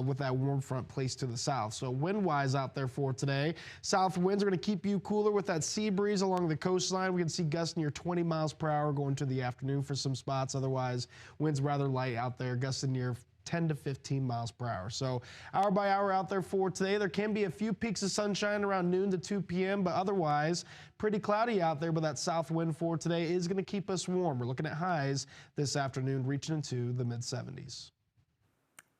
with that warm front placed to the south. So wind-wise out there for today, south winds are going to keep you cooler with that sea breeze along the coastline. We can see gusts near 20 miles per hour going to the afternoon for some spots. Otherwise, winds rather light out there, gusting near 10 to 15 miles per hour. So hour by hour out there for today. There can be a few peaks of sunshine around noon to 2 p.m., but otherwise pretty cloudy out there, but that south wind for today is going to keep us warm. We're looking at highs this afternoon reaching into the mid-70s.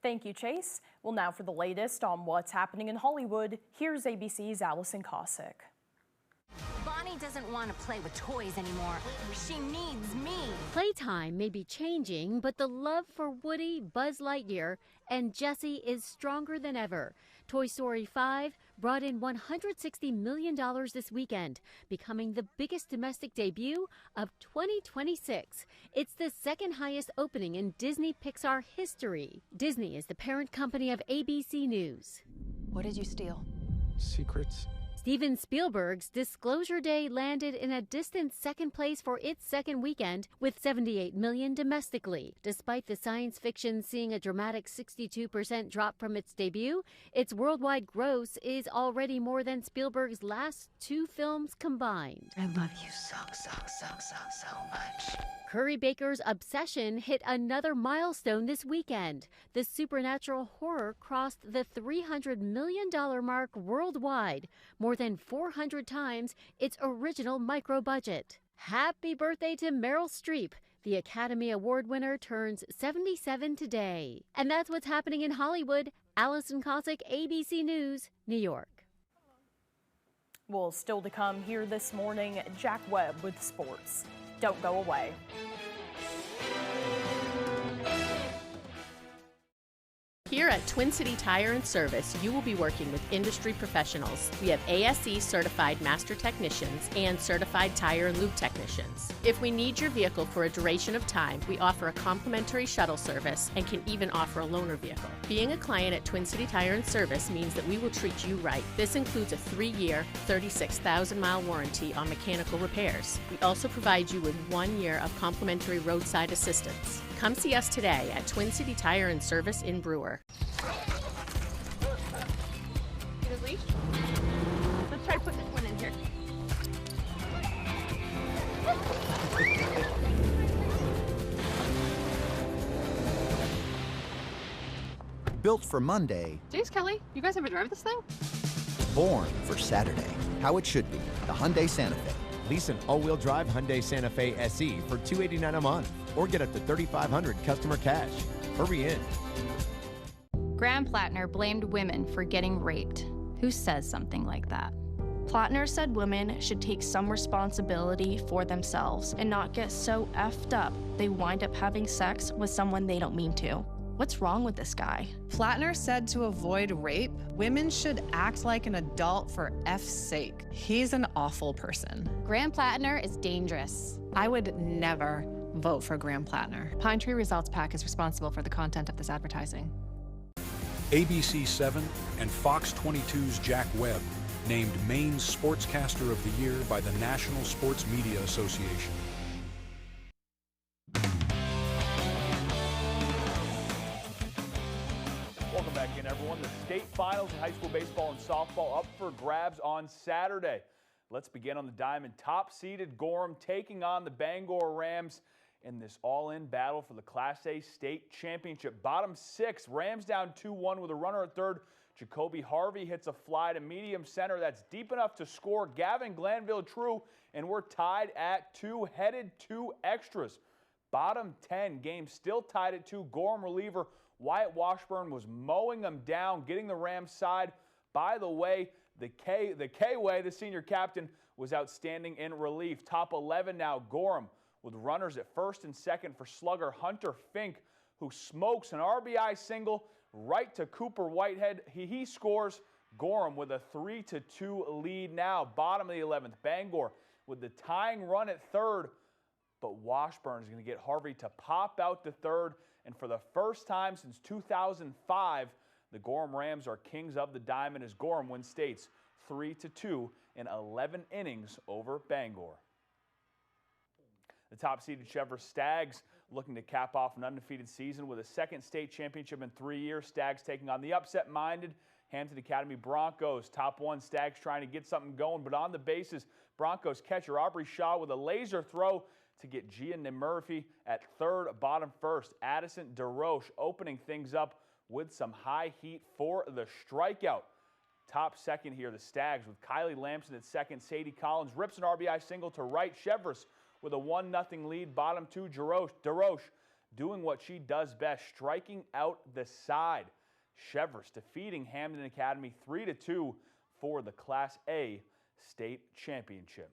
Thank you, Chase. Well, now for the latest on what's happening in Hollywood, here's ABC's Allison Cossack. Bonnie doesn't want to play with toys anymore. She needs me. Playtime may be changing, but the love for Woody, Buzz Lightyear, and Jessie is stronger than ever. Toy Story 5 brought in $160 million this weekend, becoming the biggest domestic debut of 2026. It's the second highest opening in Disney Pixar history. Disney is the parent company of ABC News. What did you steal? Secrets. Steven Spielberg's Disclosure Day landed in a distant second place for its second weekend with $78 million domestically. Despite the science fiction seeing a dramatic 62% drop from its debut, its worldwide gross is already more than Spielberg's last two films combined. I love you so much. Curry Baker's Obsession hit another milestone this weekend. The supernatural horror crossed the $300 million mark worldwide, more than 400 times its original micro-budget. Happy birthday to Meryl Streep. The Academy Award winner turns 77 today. And that's what's happening in Hollywood. Allison Cossack, ABC News, New York. Well, still to come here this morning, Jack Webb with sports. Don't go away. Here at Twin City Tire and Service, you will be working with industry professionals. We have ASE certified master technicians and certified tire and lube technicians. If we need your vehicle for a duration of time, we offer a complimentary shuttle service and can even offer a loaner vehicle. Being a client at Twin City Tire and Service means that we will treat you right. This includes a 3-year, 36,000-mile warranty on mechanical repairs. We also provide you with 1 year of complimentary roadside assistance. Come see us today at Twin City Tire and Service in Brewer. Get a leash? Let's try to put this one in here. Built for Monday, Jeez, Kelly, you guys ever drive this thing? born for Saturday. How it should be. The Hyundai Santa Fe. Lease an all-wheel drive Hyundai Santa Fe SE for $289 a month or get up to $3,500 customer cash. Hurry in. Graham Plattner blamed women for getting raped. Who says something like that? Plattner said women should take some responsibility for themselves and not get so effed up they wind up having sex with someone they don't mean to. What's wrong with this guy? Plattner said to avoid rape, women should act like an adult for F's sake. He's an awful person. Graham Plattner is dangerous. I would never vote for Graham Plattner. Pine Tree Results PAC is responsible for the content of this advertising. ABC 7 and Fox 22's Jack Webb named Maine's Sportscaster of the Year by the National Sports Media Association. Welcome back in, everyone. The state finals in high school baseball and softball up for grabs on Saturday. Let's begin on the diamond. Top-seeded Gorham taking on the Bangor Rams in this all-in battle for the Class A state championship. Bottom 6, Rams down 2-1 with a runner at third. Jacoby Harvey hits a fly to medium center. That's deep enough to score. Gavin Glanville true, and we're tied at 2, headed to extras. Bottom 10, game still tied at 2. Gorham reliever Wyatt Washburn was mowing them down, getting the Rams side. By the way, the K-Way, the senior captain, was outstanding in relief. Top 11 now, Gorham, with runners at first and second for slugger Hunter Fink, who smokes an RBI single right to Cooper Whitehead. He scores. Gorham with a 3-2 lead now. Bottom of the 11th, Bangor with the tying run at third, but Washburn is going to get Harvey to pop out to third. And for the first time since 2005, the Gorham Rams are kings of the diamond as Gorham wins states 3-2 in 11 innings over Bangor. The top-seeded Chevrolet Stags looking to cap off an undefeated season with a second state championship in 3 years. Stags taking on the upset-minded Hampton Academy Broncos. Top 1, Stags trying to get something going, but on the bases, Broncos catcher Aubrey Shaw with a laser throw to get Gian Murphy at third, bottom first. Addison DeRoche opening things up with some high heat for the strikeout. Top second here, the Stags with Kylie Lamson at second. Sadie Collins rips an RBI single to right. Chevrolet with a 1-0 lead. Bottom 2, DeRoche doing what she does best, striking out the side. Chevrolet defeating Hampton Academy 3-2 for the Class A state championship.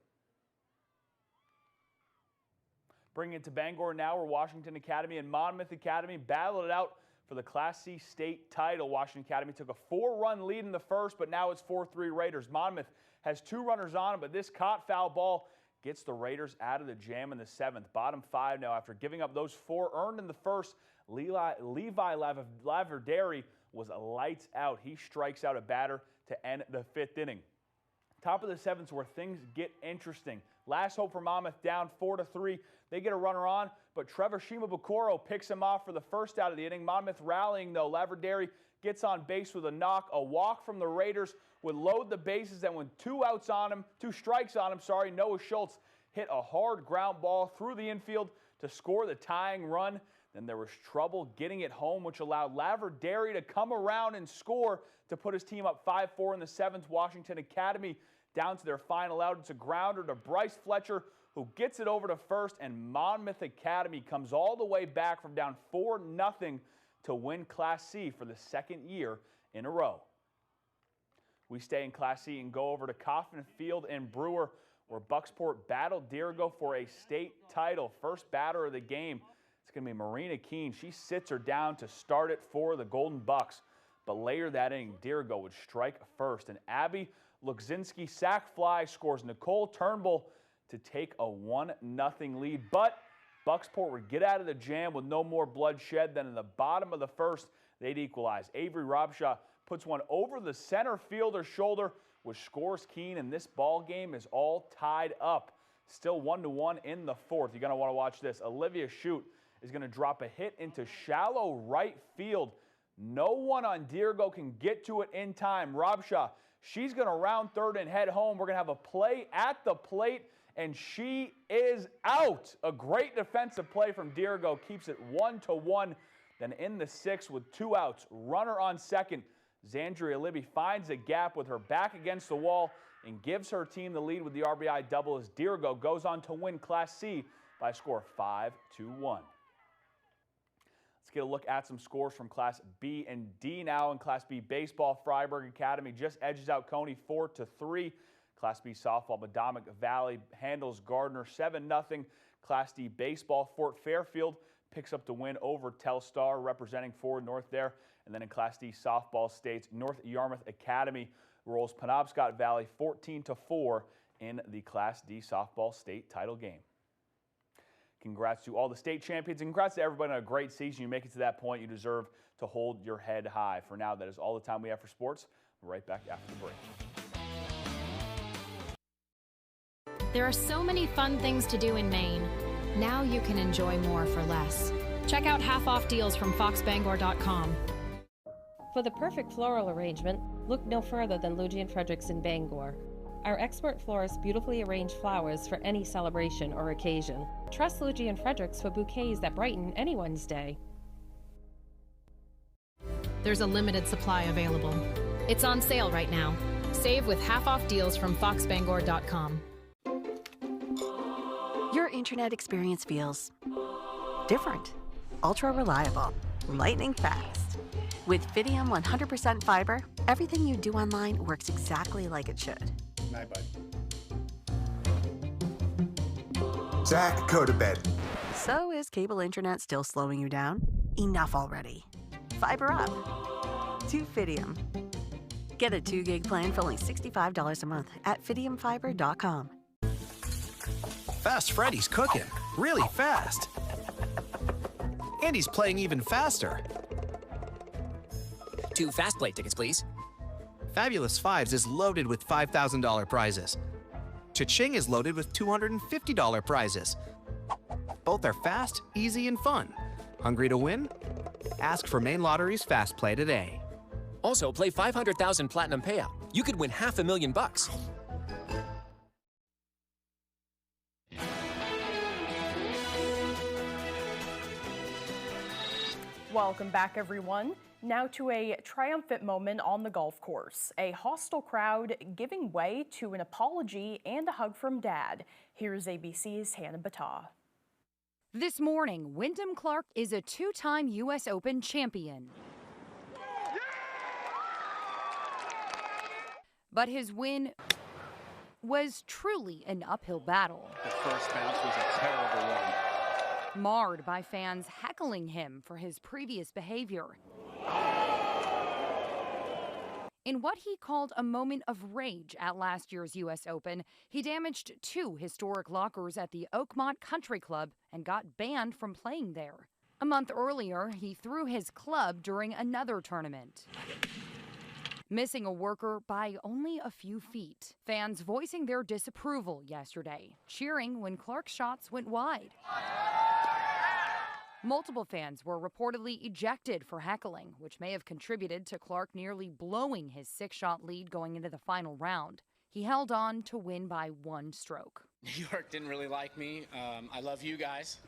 Bringing it to Bangor now, where Washington Academy and Monmouth Academy battled it out for the Class C state title. Washington Academy took a 4-run lead in the first, but now it's 4-3 Raiders. Monmouth has 2 runners on, but this caught foul ball gets the Raiders out of the jam in the 7th. Bottom 5 now after giving up those 4 earned in the first. Levi Laverdary was lights out. He strikes out a batter to end the 5th inning. Top of the 7th where things get interesting. Last hope for Monmouth down 4-3. They get a runner on, but Trevor Shimabukuro picks him off for the first out of the inning. Monmouth rallying though. Laverdary gets on base with a knock. A walk from the Raiders would load the bases, and with 2 strikes on him, Noah Schultz hit a hard ground ball through the infield to score the tying run. Then there was trouble getting it home, which allowed Laverdary to come around and score to put his team up 5-4 in the 7th. Washington Academy down to their final out. It's a grounder to Bryce Fletcher, who gets it over to first, and Monmouth Academy comes all the way back from down 4-0 to win Class C for the second year in a row. We stay in Class C and go over to Coffin Field and Brewer, where Bucksport battled Dirigo for a state title. First batter of the game, it's going to be Marina Keene. She sits her down to start it for the Golden Bucks. But later that inning, Dirigo would strike first, and Abby Lukzinski sac fly scores Nicole Turnbull to take a 1-0 lead. But Bucksport would get out of the jam with no more bloodshed. Then in the bottom of the first, they'd equalize. Avery Robshaw puts one over the center fielder's shoulder, which scores Keene, and this ball game is all tied up. Still 1-1 in the fourth. You're going to want to watch this. Olivia Shute is going to drop a hit into shallow right field. No one on Dirigo can get to it in time. Robshaw, she's going to round third and head home. We're going to have a play at the plate, and she is out. A great defensive play from Dirigo keeps it 1-1. Then in the sixth with 2 outs, runner on second, Zandria Libby finds a gap with her back against the wall and gives her team the lead with the RBI double as Dirigo goes on to win Class C by a score of 5-1. Let's get a look at some scores from Class B and D now. In Class B baseball, Freiburg Academy just edges out Coney 4-3. Class B softball, Madomic Valley handles Gardner 7-0. Class D baseball, Fort Fairfield picks up the win over Telstar, representing Ford North there. And then in Class D softball states, North Yarmouth Academy rolls Penobscot Valley 14-4 in the Class D softball state title game. Congrats to all the state champions, and congrats to everybody on a great season. You make it to that point, you deserve to hold your head high. For now, that is all the time we have for sports. We're right back after the break. There are so many fun things to do in Maine. Now you can enjoy more for less. Check out half-off deals from foxbangor.com. For the perfect floral arrangement, look no further than Luigi & Fredericks in Bangor. Our expert florists beautifully arrange flowers for any celebration or occasion. Trust Luigi & Fredericks for bouquets that brighten anyone's day. There's a limited supply available. It's on sale right now. Save with half-off deals from foxbangor.com. Your internet experience feels different, ultra reliable, lightning fast. With Fidium 100% fiber, everything you do online works exactly like it should. Night, bud. Zach, go to bed. So is cable internet still slowing you down? Enough already. Fiber up to Fidium. Get a 2 gig plan for only $65 a month at fidiumfiber.com. Fast Freddy's cooking really fast. And he's playing even faster. 2 Fast Play tickets, please. Fabulous Fives is loaded with $5,000 prizes. Cha-Ching is loaded with $250 prizes. Both are fast, easy, and fun. Hungry to win? Ask for Maine Lottery's Fast Play today. Also, play 500,000 Platinum Payout. You could win $500,000. Welcome back, everyone. Now to a triumphant moment on the golf course. A hostile crowd giving way to an apology and a hug from Dad. Here's ABC's Hannah Battah. This morning, Wyndham Clark is a 2-time U.S. Open champion. But his win was truly an uphill battle. The first bounce was a terrible one. Marred by fans heckling him for his previous behavior. In what he called a moment of rage at last year's U.S. Open, he damaged 2 historic lockers at the Oakmont Country Club and got banned from playing there. A month earlier, he threw his club during another tournament, missing a worker by only a few feet. Fans voicing their disapproval yesterday, cheering when Clark's shots went wide. Multiple fans were reportedly ejected for heckling, which may have contributed to Clark nearly blowing his 6-shot lead going into the final round. He held on to win by 1 stroke. New York didn't really like me. I love you guys.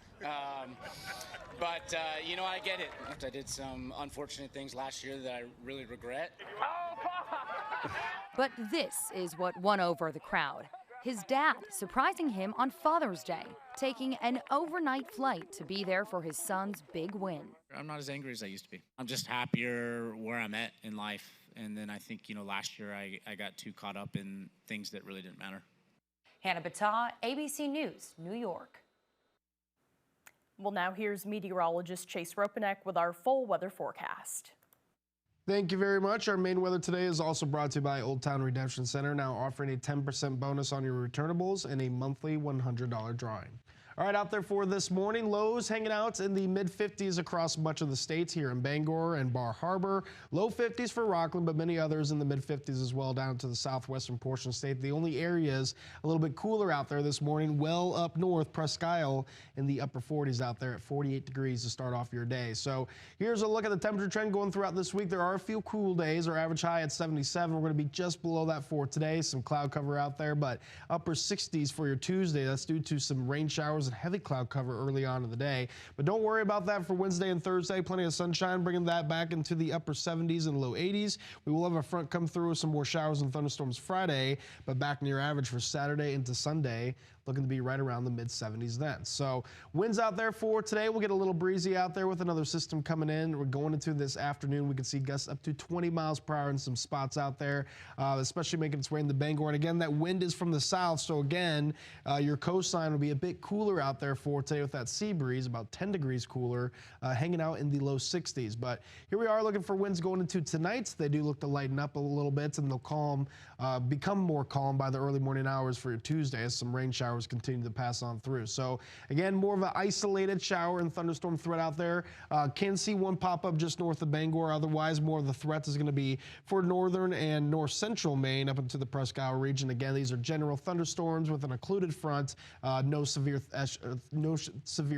But you know, I get it. I did some unfortunate things last year that I really regret. But this is what won over the crowd. His dad surprising him on Father's Day, taking an overnight flight to be there for his son's big win. I'm not as angry as I used to be. I'm just happier where I'm at in life. And then I think, last year I got too caught up in things that really didn't matter. Hannah Battah, ABC News, New York. Well, now here's meteorologist Chase Ropanek with our full weather forecast. Thank you very much. Our main weather today is also brought to you by Old Town Redemption Center, now offering a 10% bonus on your returnables and a monthly $100 drawing. All right, out there for this morning, lows hanging out in the mid-50s across much of the states here in Bangor and Bar Harbor. Low 50s for Rockland, but many others in the mid-50s as well down to the southwestern portion of the state. The only areas a little bit cooler out there this morning, well up north, Presque Isle in the upper 40s out there at 48 degrees to start off your day. So here's a look at the temperature trend going throughout this week. There are a few cool days. Our average high at 77. We're going to be just below that for today. Some cloud cover out there, but upper 60s for your Tuesday. That's due to some rain showers and heavy cloud cover early on in the day. But don't worry about that for Wednesday and Thursday. Plenty of sunshine, bringing that back into the upper 70s and low 80s. We will have a front come through with some more showers and thunderstorms Friday, but back near average for Saturday into Sunday. Looking to be right around the mid-70s then. So winds out there for today. We'll get a little breezy out there with another system coming in. We're going into this afternoon. We can see gusts up to 20 miles per hour in some spots out there, especially making its way into Bangor. And again, that wind is from the south. So again, your coastline will be a bit cooler out there for today with that sea breeze, about 10 degrees cooler, hanging out in the low 60s. But here we are looking for winds going into tonight. They do look to lighten up a little bit, and they'll become more calm by the early morning hours for your Tuesday as some rain showers continue to pass on through. So again, more of an isolated shower and thunderstorm threat out there. Can see one pop up just north of Bangor. Otherwise, more of the threat is going to be for northern and north central Maine up into the Presque Isle region. Again, these are general thunderstorms with an occluded front. No severe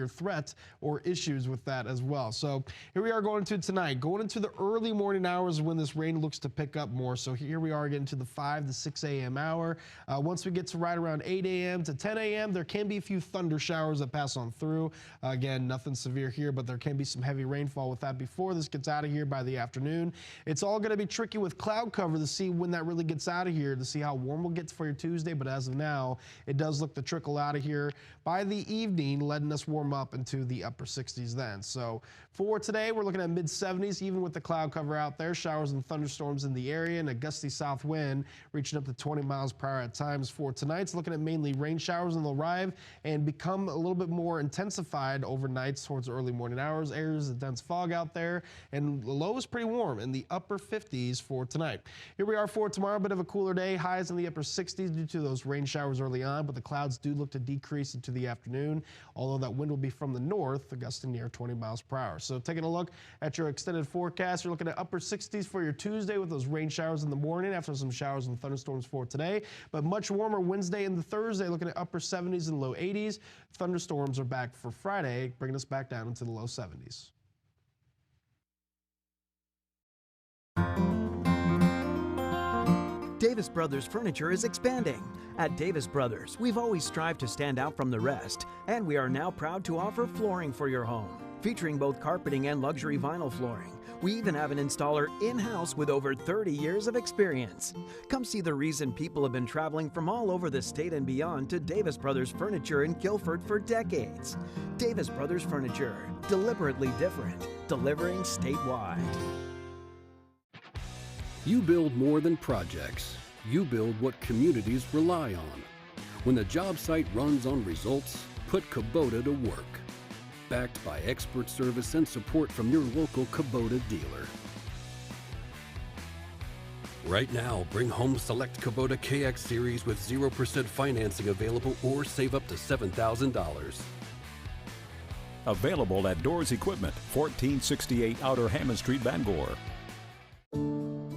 threat or issues with that as well. So here we are going into tonight. Going into the early morning hours when this rain looks to pick up more. So here we are getting to the 5 to 6 a.m. hour. Once we get to right around 8 a.m. to 10 a.m., there can be a few thunder showers that pass on through. Again, nothing severe here, but there can be some heavy rainfall with that before this gets out of here by the afternoon. It's all going to be tricky with cloud cover to see when that really gets out of here, to see how warm we'll get for your Tuesday, but as of now, it does look to trickle out of here by the evening, letting us warm up into the upper 60s then. So for today, we're looking at mid-70s, even with the cloud cover out there. Showers and thunderstorms in the area and a gusty south wind reaching up to 20 miles per hour at times. For tonight's looking at mainly rain showers, and they'll arrive and become a little bit more intensified overnight towards early morning hours. Areas of dense fog out there, and the low is pretty warm in the upper 50s for tonight. Here we are for tomorrow, a bit of a cooler day. Highs in the upper 60s due to those rain showers early on, but the clouds do look to decrease into the afternoon, although that wind will be from the north, gusting near 20 miles per hour. So taking a look at your extended forecast, you're looking at upper 60s for your Tuesday with those rain showers in the morning after some showers and thunderstorms for today, but much warmer Wednesday and the Thursday, looking at upper 70s and low 80s. Thunderstorms are back for Friday, bringing us back down into the low 70s. Davis Brothers Furniture is expanding. At Davis Brothers, we've always strived to stand out from the rest, and we are now proud to offer flooring for your home, featuring both carpeting and luxury vinyl flooring. We even have an installer in-house with over 30 years of experience. Come see the reason people have been traveling from all over the state and beyond to Davis Brothers Furniture in Guilford for decades. Davis Brothers Furniture, deliberately different, delivering statewide. You build more than projects. You build what communities rely on. When the job site runs on results, put Kubota to work. Backed by expert service and support from your local Kubota dealer. Right now, bring home select Kubota KX Series with 0% financing available or save up to $7,000. Available at Doors Equipment, 1468 Outer Hammond Street, Bangor.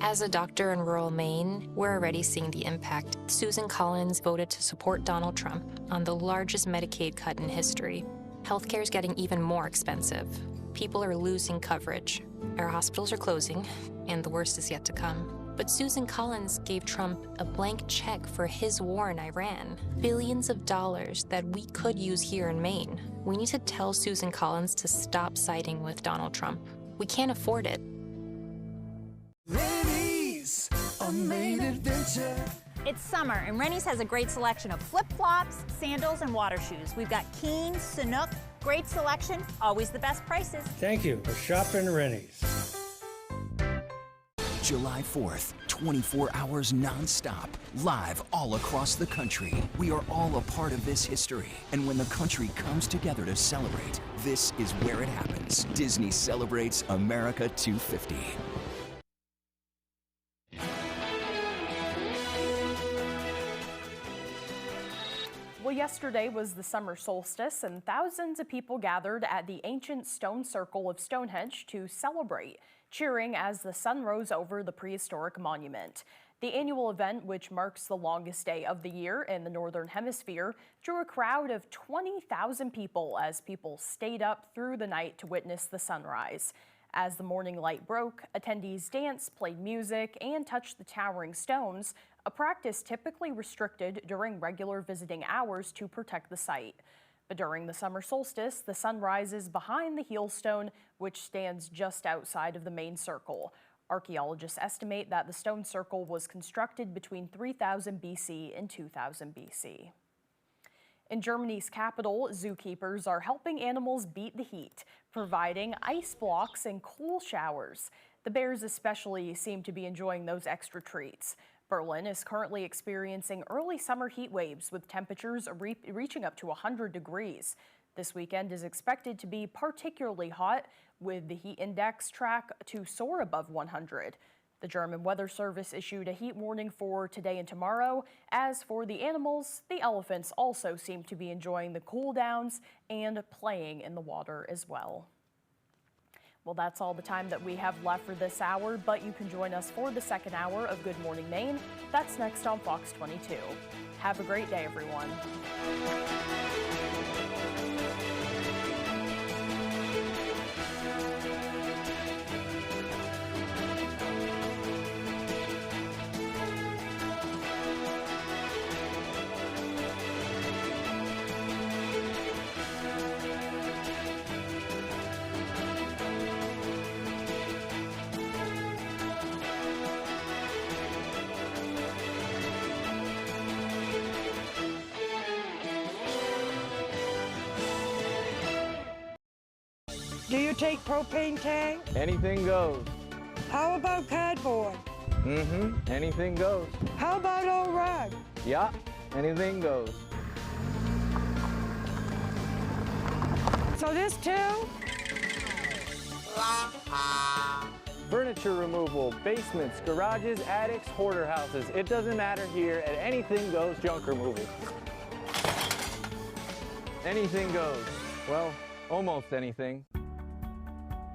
As a doctor in rural Maine, we're already seeing the impact. Susan Collins voted to support Donald Trump on the largest Medicaid cut in history. Healthcare is getting even more expensive. People are losing coverage. Our hospitals are closing, and the worst is yet to come. But Susan Collins gave Trump a blank check for his war in Iran. Billions of dollars that we could use here in Maine. We need to tell Susan Collins to stop siding with Donald Trump. We can't afford it. Ladies, a Maine adventure. It's summer, and Rennie's has a great selection of flip-flops, sandals, and water shoes. We've got Keen, Sanuk, great selection, always the best prices. Thank you for shopping Rennie's. July 4th, 24 hours non-stop, live all across the country. We are all a part of this history. And when the country comes together to celebrate, this is where it happens. Disney celebrates America 250. Well, yesterday was the summer solstice, and thousands of people gathered at the ancient stone circle of Stonehenge to celebrate, cheering as the sun rose over the prehistoric monument. The annual event, which marks the longest day of the year in the Northern Hemisphere, drew a crowd of 20,000 people as people stayed up through the night to witness the sunrise. As the morning light broke, attendees danced, played music, and touched the towering stones, a practice typically restricted during regular visiting hours to protect the site. But during the summer solstice, the sun rises behind the heel stone, which stands just outside of the main circle. Archaeologists estimate that the stone circle was constructed between 3000 BC and 2000 BC. In Germany's capital, zookeepers are helping animals beat the heat, providing ice blocks and cool showers. The bears especially seem to be enjoying those extra treats. Berlin is currently experiencing early summer heat waves with temperatures reaching up to 100 degrees. This weekend is expected to be particularly hot, with the heat index track to soar above 100. The German Weather Service issued a heat warning for today and tomorrow. As for the animals, the elephants also seem to be enjoying the cool downs and playing in the water as well. Well, that's all the time that we have left for this hour, but you can join us for the second hour of Good Morning Maine. That's next on Fox 22. Have a great day, everyone. Do you take propane tank? Anything goes. How about cardboard? Anything goes. How about old rug? Yeah, anything goes. So this too? Furniture removal, basements, garages, attics, hoarder houses. It doesn't matter here at Anything Goes Junk Removal. Anything goes. Well, almost anything.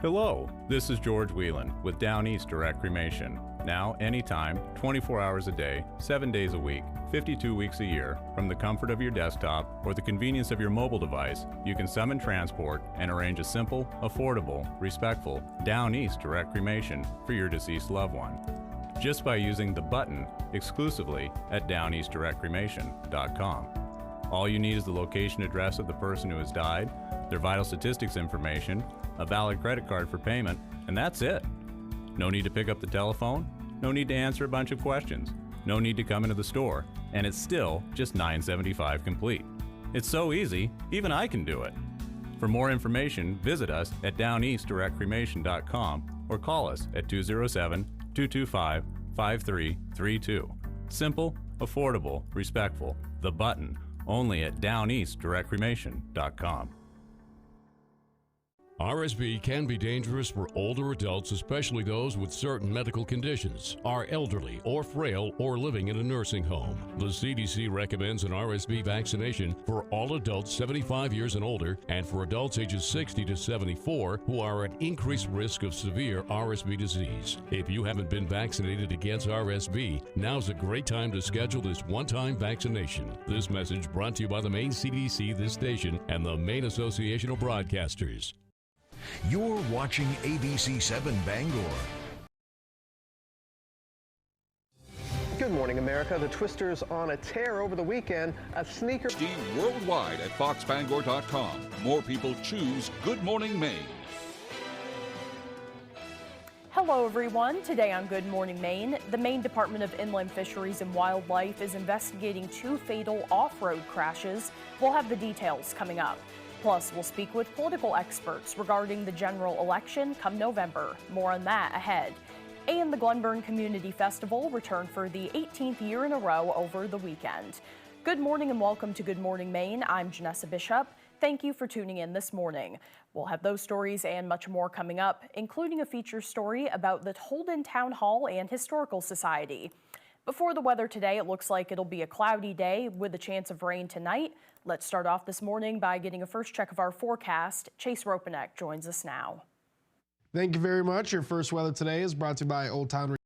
Hello, this is George Whelan with Down East Direct Cremation. Now, anytime, 24 hours a day, 7 days a week, 52 weeks a year, from the comfort of your desktop or the convenience of your mobile device, you can summon transport and arrange a simple, affordable, respectful Down East Direct Cremation for your deceased loved one. Just by using the button exclusively at downeastdirectcremation.com. All you need is the location address of the person who has died, their vital statistics information, a valid credit card for payment, and that's it. No need to pick up the telephone, no need to answer a bunch of questions, no need to come into the store, and it's still just $9.75 complete. It's so easy, even I can do it. For more information, visit us at downeastdirectcremation.com or call us at 207-225-5332. Simple, affordable, respectful. The button, only at downeastdirectcremation.com. RSV can be dangerous for older adults, especially those with certain medical conditions, are elderly or frail, or living in a nursing home. The CDC recommends an RSV vaccination for all adults 75 years and older and for adults ages 60 to 74 who are at increased risk of severe RSV disease. If you haven't been vaccinated against RSV, now's a great time to schedule this one-time vaccination. This message brought to you by the Maine CDC, this station, and the Maine Association of Broadcasters. You're watching ABC 7 Bangor. Good morning, America. The Twisters on a tear over the weekend. A sneaker. Worldwide at foxbangor.com. More people choose Good Morning Maine. Hello everyone. Today on Good Morning Maine, the Maine Department of Inland Fisheries and Wildlife is investigating 2 fatal off-road crashes. We'll have the details coming up. Plus, we'll speak with political experts regarding the general election come November. More on that ahead. And the Glenburn Community Festival returned for the 18th year in a row over the weekend. Good morning and welcome to Good Morning Maine. I'm Janessa Bishop. Thank you for tuning in this morning. We'll have those stories and much more coming up, including a feature story about the Holden Town Hall and Historical Society. Before the weather today, it looks like it'll be a cloudy day with a chance of rain tonight. Let's start off this morning by getting a first check of our forecast. Chase Ropanek joins us now. Thank you very much. Your first weather today is brought to you by Old Town